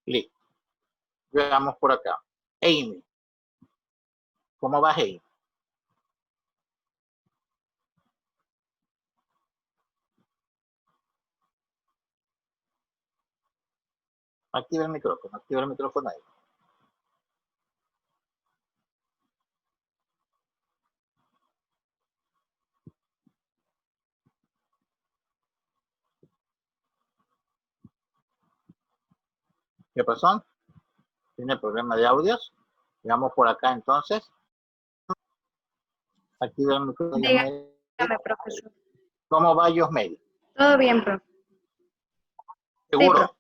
Listo. Veamos por acá. Amy. ¿Cómo va, Amy? Activa el micrófono ahí. ¿Qué pasó? ¿Tiene problema de audios? Veamos por acá entonces. Activa el micrófono. Dígame, profesor. ¿Cómo va Yosmeri? Todo bien, profe. ¿Seguro?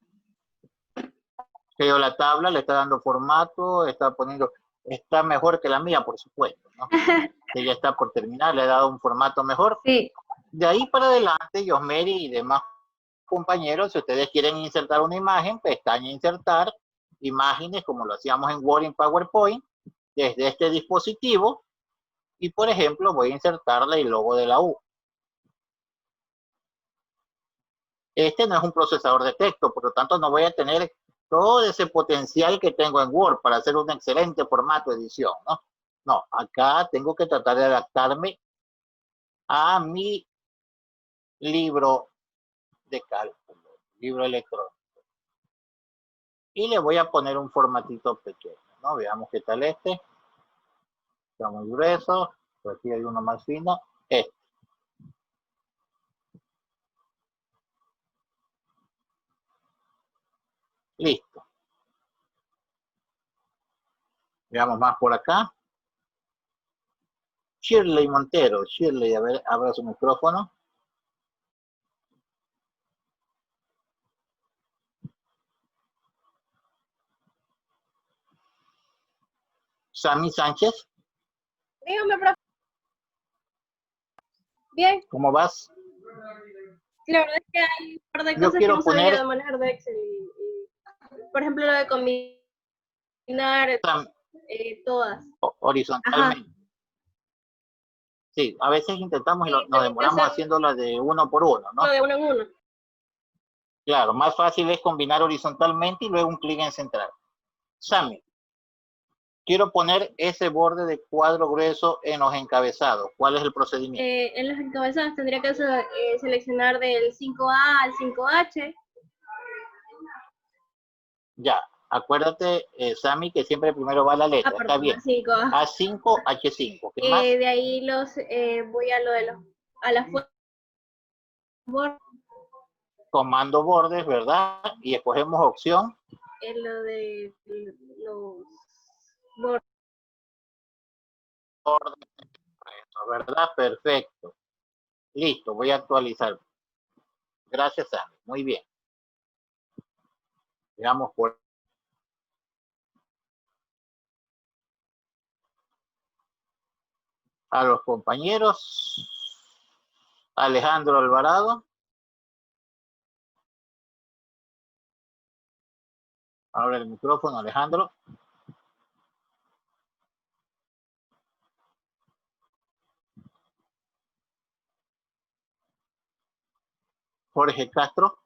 Que yo la tabla le está dando formato, está poniendo, está mejor que la mía, por supuesto, ¿no? Que ya está por terminar, le he dado un formato mejor. Sí. De ahí para adelante, Yosmeri y demás compañeros, si ustedes quieren insertar una imagen, pestaña insertar, imágenes como lo hacíamos en Word y en PowerPoint, desde este dispositivo, y por ejemplo voy a insertarle el logo de la U. Este no es un procesador de texto, por lo tanto no voy a tener todo ese potencial que tengo en Word para hacer un excelente formato de edición, ¿no? No, acá tengo que tratar de adaptarme a mi libro de cálculo, libro electrónico. Y le voy a poner un formatito pequeño, ¿no? Veamos qué tal este. Está muy grueso. Por aquí hay uno más fino. Este. Listo. Veamos más por acá. Shirley Montero. Shirley, a ver, abra su micrófono. Sammy Sánchez. Dígame, profe. Bien. ¿Cómo vas? La verdad es que hay un par de Yo cosas que quiero no sabía poner de manejar de Excel. Por ejemplo, lo de combinar todas. horizontalmente. Ajá. Sí, a veces intentamos y nos demoramos haciéndola de uno por uno, ¿no? Lo de uno en uno. Claro, más fácil es combinar horizontalmente y luego un clic en centrar. Sammy, quiero poner ese borde de cuadro grueso en los encabezados. ¿Cuál es el procedimiento? En los encabezados tendría que seleccionar del 5A al 5H. Ya, acuérdate, Sammy, que siempre primero va la letra. Está bien. 5A. A5, H5. ¿Qué más? De ahí voy a lo de las bordes. Comando bordes, ¿verdad? Y escogemos opción. Lo de los bordes. ¿Verdad? Perfecto. Listo, voy a actualizar. Gracias, Sammy. Muy bien. Veamos por a los compañeros. Alejandro Alvarado. Abre el micrófono, Alejandro. Jorge Castro.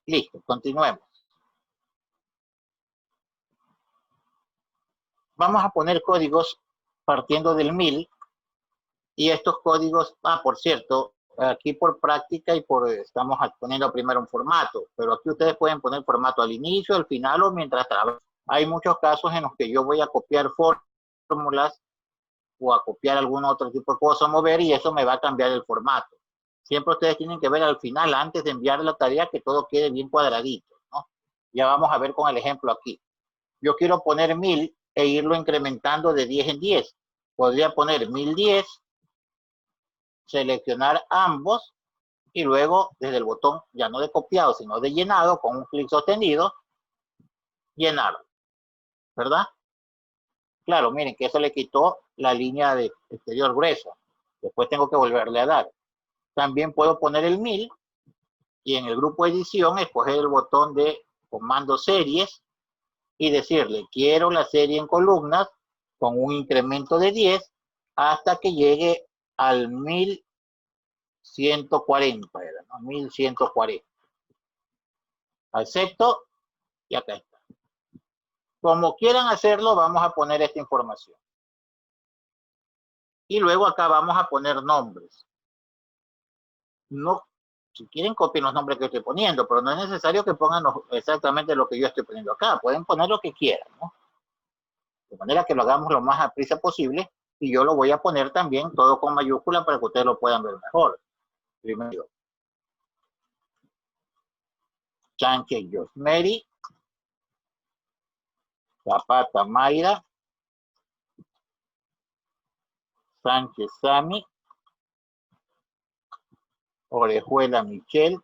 Listo, continuemos. Vamos a poner códigos partiendo del 1000 y estos códigos, por cierto, aquí por práctica y estamos poniendo primero un formato, pero aquí ustedes pueden poner formato al inicio, al final o mientras trabajan. Hay muchos casos en los que yo voy a copiar fórmulas o a copiar algún otro tipo de cosa, mover y eso me va a cambiar el formato. Siempre ustedes tienen que ver al final, antes de enviar la tarea, que todo quede bien cuadradito, ¿no? Ya vamos a ver con el ejemplo aquí. Yo quiero poner 1000 e irlo incrementando de 10 en 10. Podría poner 1010, seleccionar ambos y luego desde el botón ya no de copiado, sino de llenado, con un clic sostenido, llenar, ¿verdad? Claro, miren que eso le quitó la línea de exterior gruesa. Después tengo que volverle a dar. También puedo poner el 1000 y en el grupo edición escoger el botón de comando series y decirle quiero la serie en columnas con un incremento de 10 hasta que llegue al 1140, ¿no? 1140. Acepto y acá está. Como quieran hacerlo, vamos a poner esta información. Y luego acá vamos a poner nombres. No, si quieren copien los nombres que estoy poniendo, pero no es necesario que pongan exactamente lo que yo estoy poniendo acá. Pueden poner lo que quieran, ¿no? De manera que lo hagamos lo más a prisa posible. Y yo lo voy a poner también todo con mayúscula para que ustedes lo puedan ver mejor. Primero. Sánchez Yosmeri. Zapata Mayra. Sánchez Sami. Orejuela Michelle.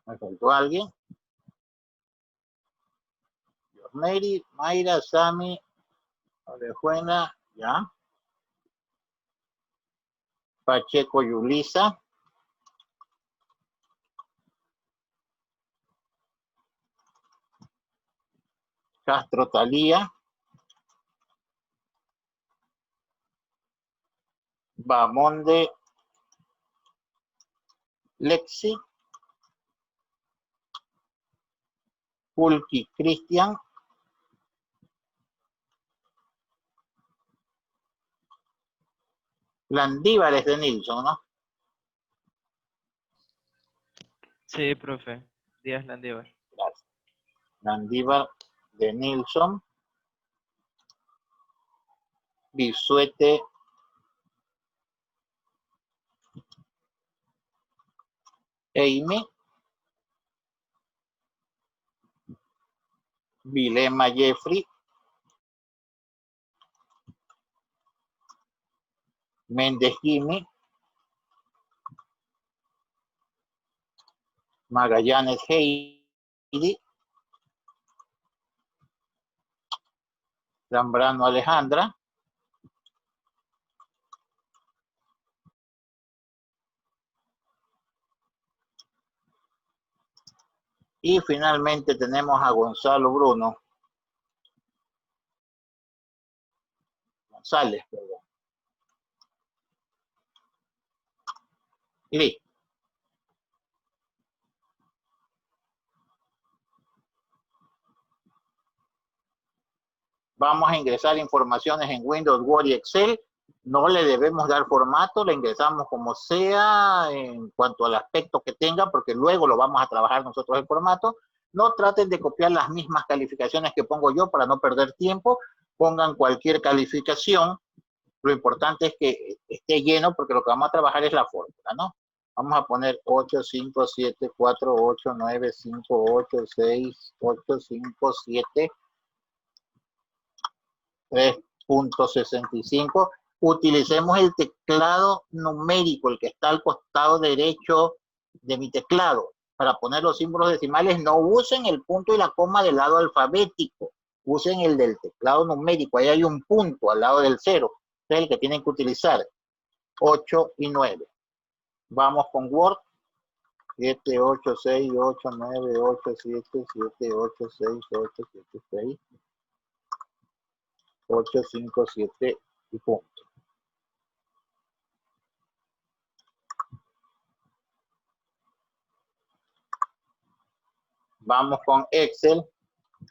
¿Me faltó alguien? Yosmeri, Mayra, Sami, Orejuela, ya. Pacheco Yulisa. Castro Talía. Bamonde Lexi. Pulki Cristian. Landívar es de Nilsson, ¿no? Sí, profe. Díaz Landívar. Gracias. Landívar de Nilsson. Bisuete Amy. Vilema Jeffrey. Méndez Jimmy. Magallanes Heidi. Zambrano Alejandra. Y finalmente tenemos a Gonzalo Bruno. González, perdón. Listo. Vamos a ingresar informaciones en Windows, Word y Excel. No le debemos dar formato, le ingresamos como sea en cuanto al aspecto que tenga, porque luego lo vamos a trabajar nosotros el formato. No traten de copiar las mismas calificaciones que pongo yo para no perder tiempo. Pongan cualquier calificación. Lo importante es que esté lleno porque lo que vamos a trabajar es la fórmula, ¿no? Vamos a poner 8, 5, 7, 4, 8, 9, 5, 8, 6, 8, 5, 7, 3.65. Utilicemos el teclado numérico, el que está al costado derecho de mi teclado. Para poner los símbolos decimales, no usen el punto y la coma del lado alfabético. Usen el del teclado numérico. Ahí hay un punto al lado del 0. Es el que tienen que utilizar. 8 y 9. Vamos con Word. 7, 8, 6, 8, 9, 8, 7, 7, 8, 6, 8, 7, 6. 8, 5, 7 y punto. Vamos con Excel.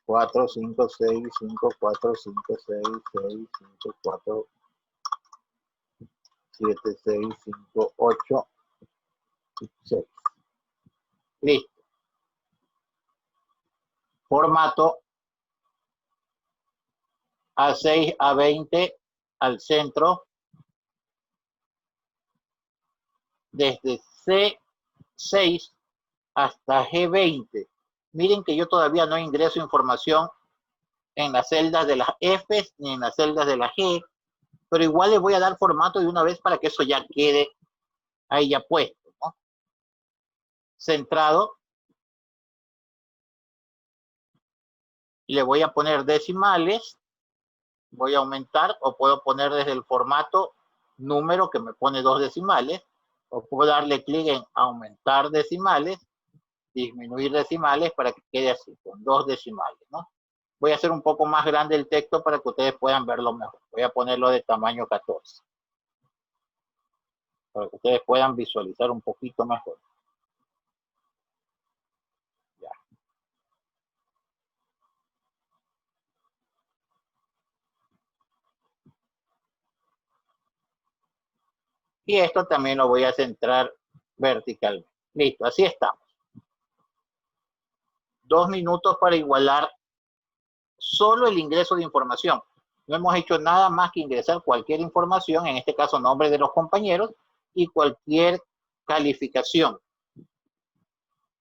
4, 5, 6, 5, 4, 5, 6, 6, 5, 4, 7, 6, 5, 8, 6. Listo. Formato A6, A20 al centro. Desde C6 hasta G20. Miren que yo todavía no ingreso información en las celdas de las F ni en las celdas de la G, pero igual les voy a dar formato de una vez para que eso ya quede ahí ya puesto, ¿no? Centrado. Le voy a poner decimales. Voy a aumentar o puedo poner desde el formato número que me pone 2 decimales. O puedo darle clic en aumentar decimales, disminuir decimales para que quede así, con 2 decimales, ¿no? Voy a hacer un poco más grande el texto para que ustedes puedan verlo mejor. Voy a ponerlo de tamaño 14. Para que ustedes puedan visualizar un poquito mejor. Y esto también lo voy a centrar verticalmente. Listo, así estamos. 2 minutos para igualar solo el ingreso de información. No hemos hecho nada más que ingresar cualquier información, en este caso nombre de los compañeros y cualquier calificación.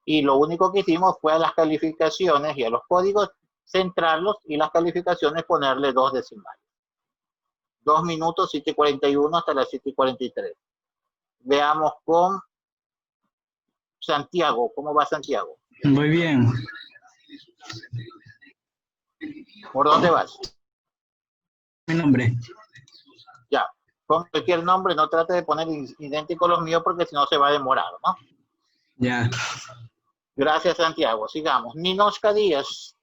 Y lo único que hicimos fue a las calificaciones y a los códigos centrarlos y las calificaciones ponerle 2 decimales. 2 minutos, 7:41 hasta las 7:43. Veamos con Santiago. ¿Cómo va Santiago? Muy bien. ¿Por dónde vas? Mi nombre. Ya, con cualquier nombre, no trate de poner idéntico a los míos porque si no se va a demorar, ¿no? Ya. Gracias, Santiago. Sigamos. Ninoshka Díaz.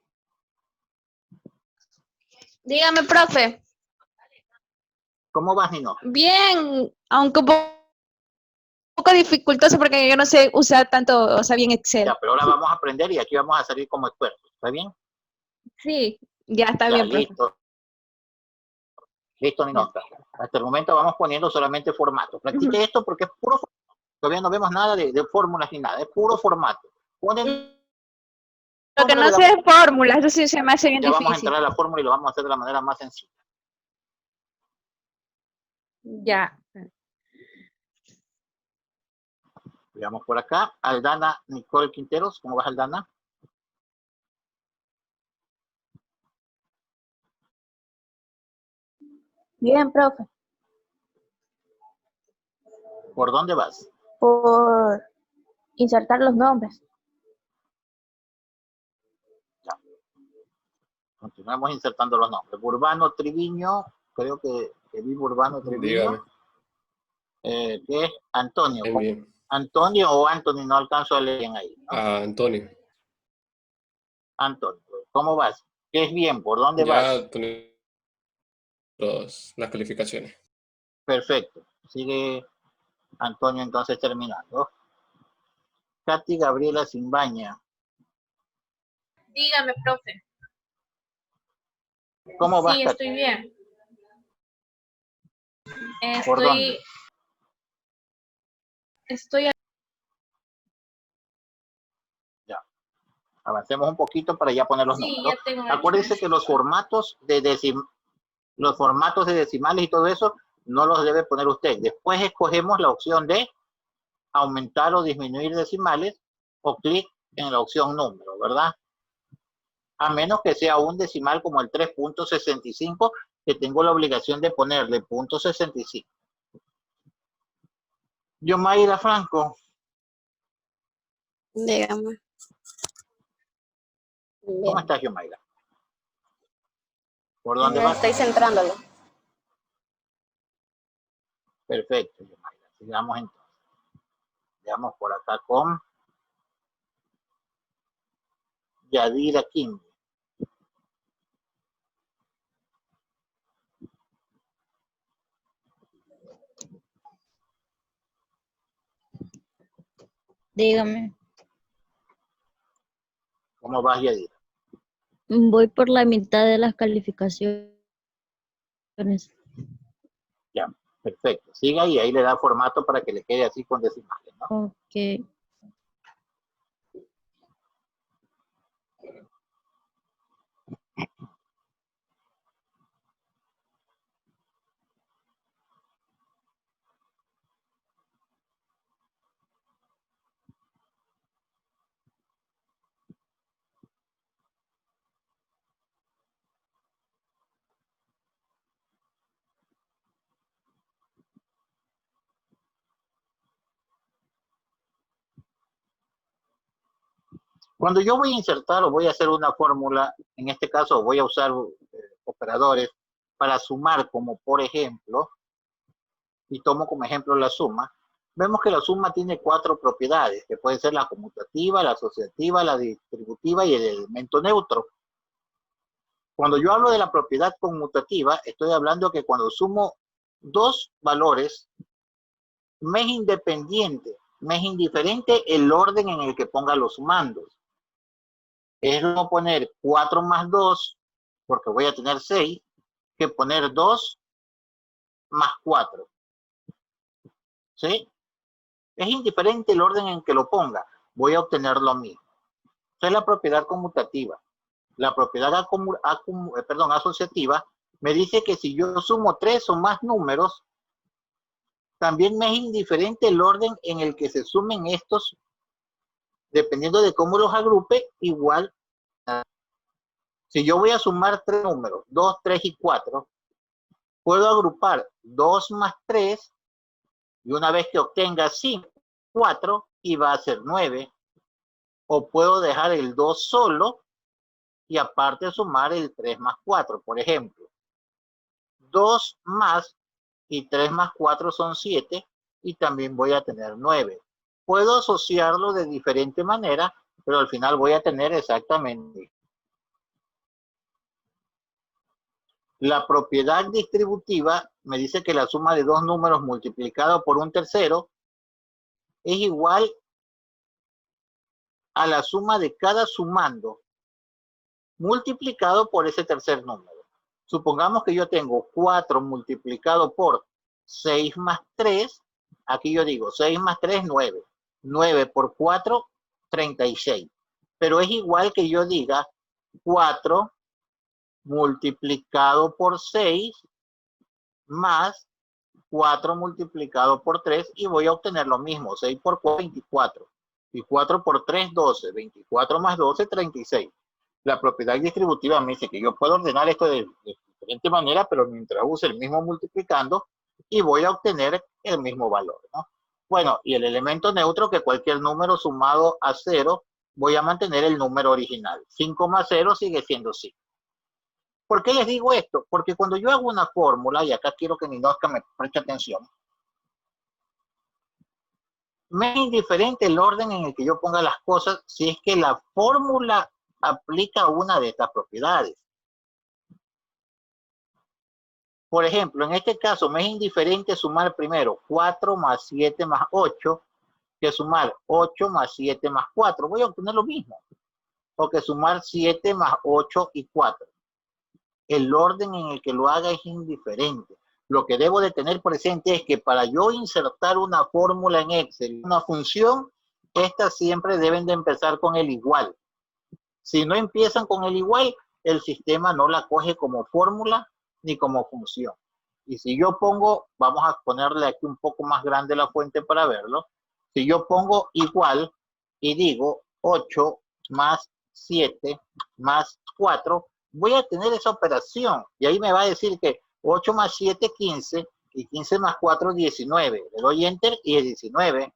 Dígame, profe. ¿Cómo vas, Ninoshka? Bien, aunque un poco dificultoso porque yo no sé usar tanto, o sea, bien Excel. Ya, pero ahora vamos a aprender y aquí vamos a salir como expertos. ¿Está bien? Sí, ya está Ya, bien, profe. listo. Listo, Ninoshka. Hasta el momento vamos poniendo solamente formato. Practique esto porque es puro formato. Todavía no vemos nada de fórmulas ni nada. Es puro formato. Ponen Lo que no sé es fórmulas, eso sí se me hace bien ya difícil. vamos a entrar a la fórmula y lo vamos a hacer de la manera más sencilla. Ya. Veamos por acá. Aldana Nicole Quinteros. ¿Cómo vas, Aldana? Bien, profe. ¿Por dónde vas? Por insertar los nombres. Ya. Continuamos insertando los nombres. Burbano Triviño. Creo que vi Burbano Triviño. ¿Qué es? Antonio. Bien. Antonio o Anthony, no alcanzo a leer ahí, ¿no? Antonio. Antonio, ¿cómo vas? ¿Qué es bien? ¿Por dónde vas? Las calificaciones. Perfecto. Sigue Antonio entonces terminando. Katy Gabriela Simbaña. Dígame, profe. ¿Cómo vas, Sí, Katy? estoy bien. ¿Por dónde? Estoy. Ya. Avancemos un poquito para ya poner los Sí, números. ya tengo. Acuérdense que los formatos de decimales y todo eso no los debe poner usted. Después escogemos la opción de aumentar o disminuir decimales o clic en la opción número, ¿verdad? A menos que sea un decimal como el 3.65, que tengo la obligación de ponerle .65. Yomaira Franco. Dígame. ¿Cómo estás, Yomaira? ¿Por dónde vas? Estoy centrándolo. Perfecto, Yomaira. Sigamos entonces. Veamos por acá con Yadira Kim. Dígame. ¿Cómo vas, Yadira? Voy por la mitad de las calificaciones. Ya, perfecto. Siga y ahí le da formato para que le quede así con decimales, ¿no? Ok. Cuando yo voy a insertar o voy a hacer una fórmula, en este caso voy a usar operadores para sumar, como por ejemplo, y tomo como ejemplo la suma, vemos que la suma tiene 4 propiedades, que pueden ser la conmutativa, la asociativa, la distributiva y el elemento neutro. Cuando yo hablo de la propiedad conmutativa, estoy hablando que cuando sumo 2 valores, me es independiente, me es indiferente el orden en el que ponga los sumandos. Es como poner 4 más 2, porque voy a tener 6, que poner 2 más 4. ¿Sí? Es indiferente el orden en que lo ponga. Voy a obtener lo mismo. Esa es la propiedad conmutativa. La propiedad asociativa me dice que si yo sumo 3 o más números, también me es indiferente el orden en el que se sumen estos, dependiendo de cómo los agrupe, igual. Si yo voy a sumar 3 números, 2, 3 y 4, puedo agrupar 2 más 3, y una vez que obtenga 5, 4, y va a ser 9. O puedo dejar el 2 solo, y aparte sumar el 3 más 4. Por ejemplo, 2 más y 3 más 4 son 7, y también voy a tener 9. Puedo asociarlo de diferente manera, pero al final voy a tener exactamente. La propiedad distributiva me dice que la suma de dos números multiplicado por un tercero es igual a la suma de cada sumando multiplicado por ese tercer número. Supongamos que yo tengo 4 multiplicado por 6 más 3. Aquí yo digo 6 más 3, 9. 9 por 4, 36. Pero es igual que yo diga 4 multiplicado por 6 más 4 multiplicado por 3 y voy a obtener lo mismo. 6 por 4, 24. Y 4 por 3, 12. 24 más 12, 36. La propiedad distributiva me dice que yo puedo ordenar esto de diferente manera, pero mientras use el mismo multiplicando y voy a obtener el mismo valor, ¿no? Bueno, y el elemento neutro, que cualquier número sumado a 0, voy a mantener el número original. 5 más 0 sigue siendo 5. ¿Por qué les digo esto? Porque cuando yo hago una fórmula, y acá quiero que Ninochka me preste atención, me es indiferente el orden en el que yo ponga las cosas si es que la fórmula aplica una de estas propiedades. Por ejemplo, en este caso me es indiferente sumar primero 4 más 7 más 8 que sumar 8 más 7 más 4. Voy a obtener lo mismo. O que sumar 7 más 8 y 4. El orden en el que lo haga es indiferente. Lo que debo de tener presente es que para yo insertar una fórmula en Excel, una función, estas siempre deben de empezar con el igual. Si no empiezan con el igual, el sistema no la coge como fórmula ni como función. Y si yo pongo, vamos a ponerle aquí un poco más grande la fuente para verlo. Si yo pongo igual y digo 8 más 7 más 4, voy a tener esa operación. Y ahí me va a decir que 8 más 7, 15, y 15 más 4, 19. Le doy Enter y es 19.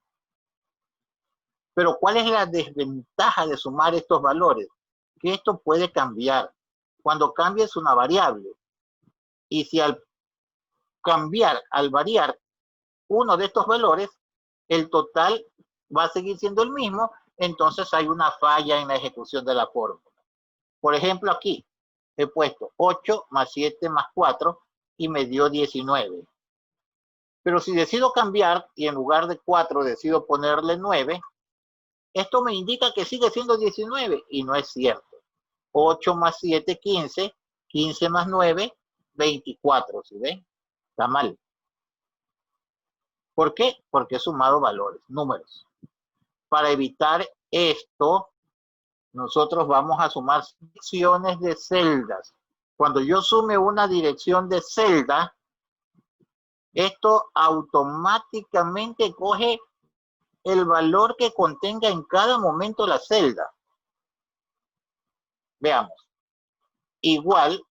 Pero ¿cuál es la desventaja de sumar estos valores? Que esto puede cambiar. Cuando cambia es una variable. Y si al cambiar, al variar uno de estos valores, el total va a seguir siendo el mismo, entonces hay una falla en la ejecución de la fórmula. Por ejemplo, aquí he puesto 8 más 7 más 4 y me dio 19. Pero si decido cambiar y en lugar de 4 decido ponerle 9, esto me indica que sigue siendo 19 y no es cierto. 8 más 7, 15. 15 más 9, 24. ¿Sí ven? Está mal. ¿Por qué? Porque he sumado valores, números. Para evitar esto, nosotros vamos a sumar direcciones de celdas. Cuando yo sume una dirección de celda, esto automáticamente coge el valor que contenga en cada momento la celda. Veamos. Igual,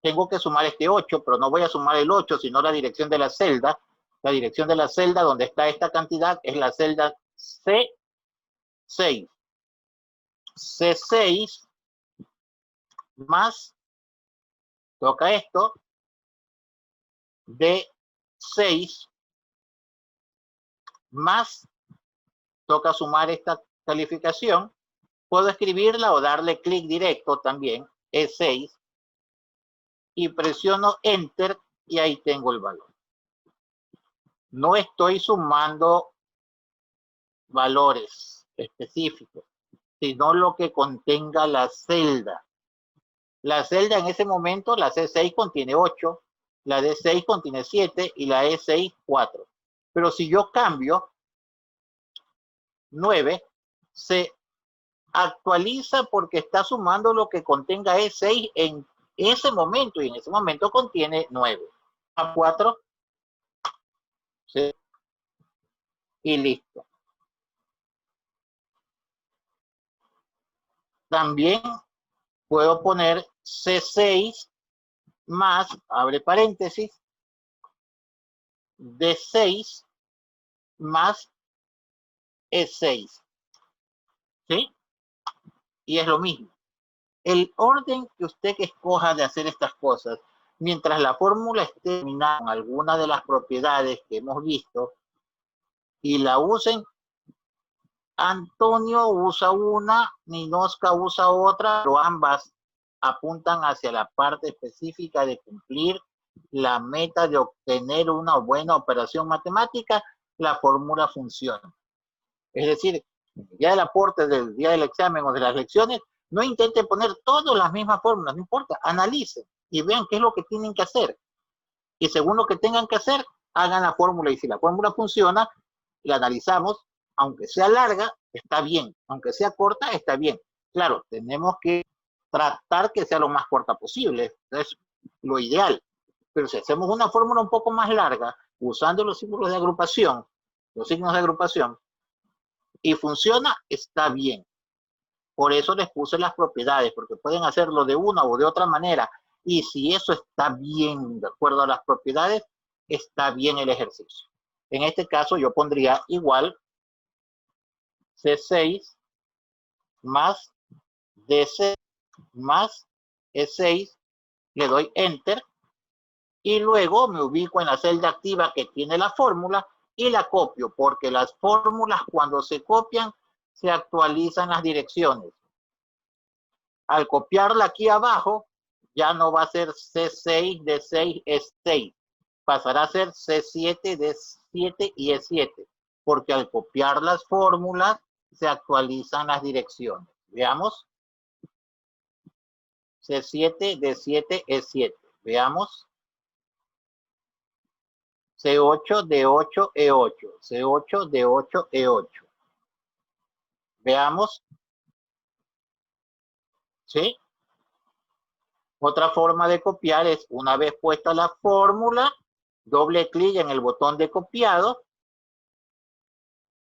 tengo que sumar este 8, pero no voy a sumar el 8, sino la dirección de la celda. La dirección de la celda donde está esta cantidad es la celda C6. C6 más, toca esto, D6 más, toca sumar esta calificación. Puedo escribirla o darle clic directo también, E6, y presiono Enter y ahí tengo el valor. No estoy sumando valores específicos, sino lo que contenga la celda. La celda en ese momento, la C6 contiene 8, la D6 contiene 7 y la E6 4. Pero si yo cambio 9, se actualiza porque está sumando lo que contenga E6 en ese momento, y en ese momento contiene 9. A 4, ¿sí? Y listo. También puedo poner C6 más, abre paréntesis, D6 más E6. ¿Sí? Y es lo mismo. El orden que usted escoja de hacer estas cosas, mientras la fórmula esté terminada con alguna de las propiedades que hemos visto y la usen, Antonio usa una, Ninoska usa otra, pero ambas apuntan hacia la parte específica de cumplir la meta de obtener una buena operación matemática. La fórmula funciona. Es decir, ya el aporte del día del examen o de las lecciones, no intenten poner todas las mismas fórmulas, no importa, analicen y vean qué es lo que tienen que hacer. Y según lo que tengan que hacer, hagan la fórmula, y si la fórmula funciona, la analizamos, aunque sea larga, está bien, aunque sea corta, está bien. Claro, tenemos que tratar que sea lo más corta posible, es lo ideal. Pero si hacemos una fórmula un poco más larga, usando los símbolos de agrupación, los signos de agrupación, y funciona, está bien. Por eso les puse las propiedades, porque pueden hacerlo de una o de otra manera, y si eso está bien, de acuerdo a las propiedades, está bien el ejercicio. En este caso yo pondría igual C6 más D6 más E6, le doy Enter, y luego me ubico en la celda activa que tiene la fórmula y la copio, porque las fórmulas cuando se copian se actualizan las direcciones. Al copiarla aquí abajo, ya no va a ser C6, D6, E6. Pasará a ser C7, D7 y E7, porque al copiar las fórmulas se actualizan las direcciones. Veamos. C7, D7, E7. Veamos. C8, D8, E8. C8, D8, E8. Veamos. ¿Sí? Otra forma de copiar es, una vez puesta la fórmula, doble clic en el botón de copiado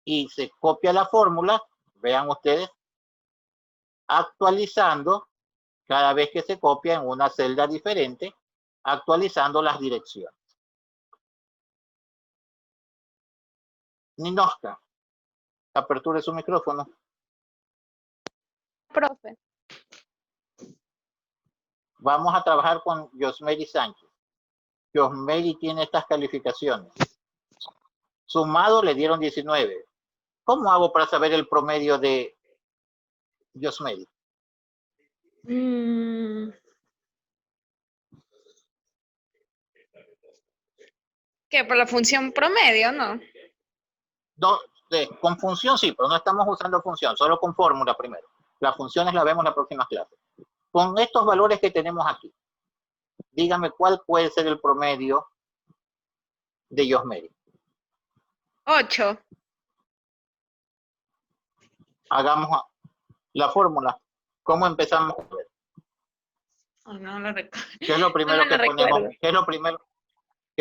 y se copia la fórmula. Vean ustedes, actualizando cada vez que se copia en una celda diferente, actualizando las direcciones. Ninoska, aperture su micrófono. Profe. Vamos a trabajar con Yosmeri Sánchez. Yosmeri tiene estas calificaciones. Sumado le dieron 19. ¿Cómo hago para saber el promedio de Yosmeri? ¿Qué? ¿Por la función promedio, no? No, con función sí, pero no estamos usando función, solo con fórmula primero. Las funciones las vemos en la próxima clase. Con estos valores que tenemos aquí, dígame cuál puede ser el promedio de Yosmeri. 8. Hagamos la fórmula. ¿Cómo empezamos? Oh, no lo recuerdo. ¿Qué es lo primero que ponemos? ¿Qué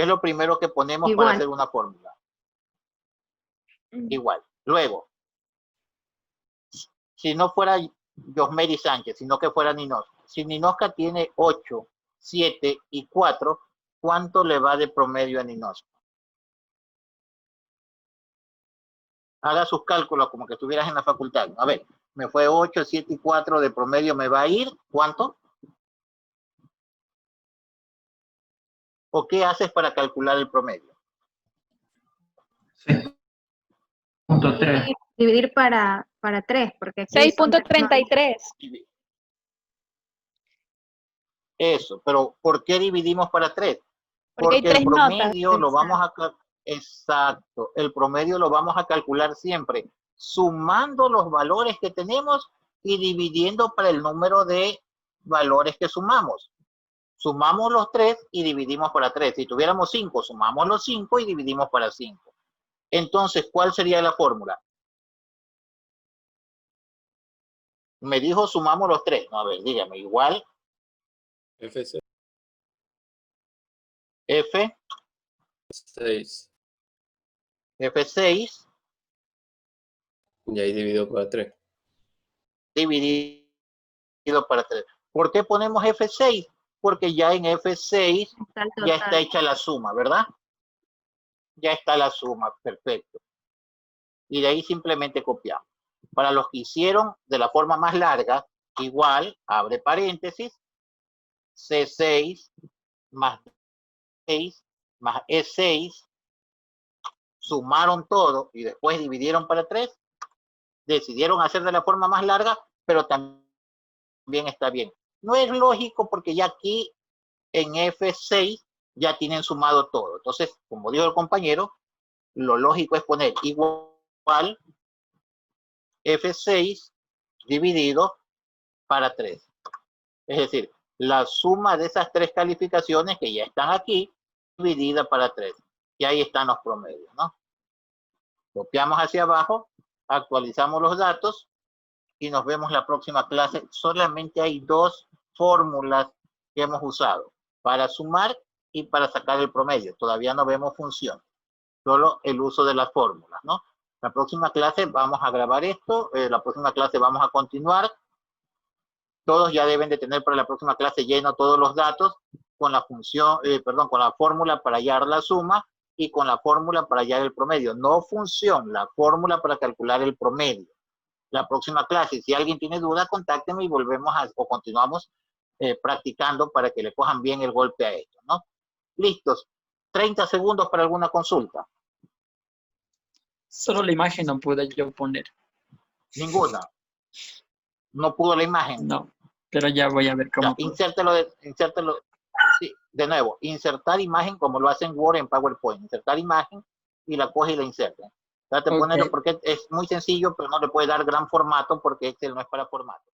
es lo primero que ponemos para hacer una fórmula? Igual. Luego, si no fuera Yosmeri Sánchez, sino que fuera Ninoska. Si Ninoska tiene 8, 7 y 4, ¿cuánto le va de promedio a Ninoska? Haga sus cálculos como que estuvieras en la facultad. A ver, me fue 8, 7 y 4 de promedio, ¿me va a ir? ¿Cuánto? ¿O qué haces para calcular el promedio? 6.3. Dividir para 3, porque 6.33. Eso, pero ¿por qué dividimos para 3? Porque hay 3 el promedio notas. lo vamos a... Exacto, el promedio lo vamos a calcular siempre sumando los valores que tenemos y dividiendo para el número de valores que sumamos. Sumamos los 3 y dividimos para 3. Si tuviéramos 5, sumamos los 5 y dividimos para 5. Entonces, ¿cuál sería la fórmula? Me dijo sumamos los tres. No, a ver, dígame, igual F6. F6 Y ahí dividido por 3. dividido para 3. ¿Por qué ponemos F6? Porque ya en F6 ya está hecha la suma, ¿verdad? Ya está la suma, perfecto. Y de ahí simplemente copiamos. Para los que hicieron de la forma más larga, igual, abre paréntesis, C6 más 6 más E6, sumaron todo y después dividieron para 3, decidieron hacer de la forma más larga, pero también está bien. No es lógico porque ya aquí en F6 ya tienen sumado todo. Entonces, como dijo el compañero, lo lógico es poner igual F6 dividido para 3. Es decir, la suma de esas tres calificaciones que ya están aquí, dividida para 3. Y ahí están los promedios, ¿no? Copiamos hacia abajo, actualizamos los datos y nos vemos la próxima clase. Solamente hay dos fórmulas que hemos usado, para sumar y para sacar el promedio. Todavía no vemos función, solo el uso de las fórmulas, ¿no? La próxima clase vamos a grabar esto, la próxima clase vamos a continuar. Todos ya deben de tener para la próxima clase lleno todos los datos con la función, con la fórmula para hallar la suma y con la fórmula para hallar el promedio. No función, la fórmula para calcular el promedio. La próxima clase, si alguien tiene duda, contáctenme y volvemos o continuamos practicando para que le cojan bien el golpe a esto, ¿no? Listos. 30 segundos para alguna consulta. Solo la imagen no pude yo poner. Ninguna. No pudo la imagen. No, pero ya voy a ver cómo. Insértelo, sí, de nuevo, insertar imagen como lo hace en Word, en PowerPoint. Insertar imagen y la coge y la inserta. Trate de ponerlo porque es muy sencillo, pero no le puede dar gran formato porque Excel no es para formato.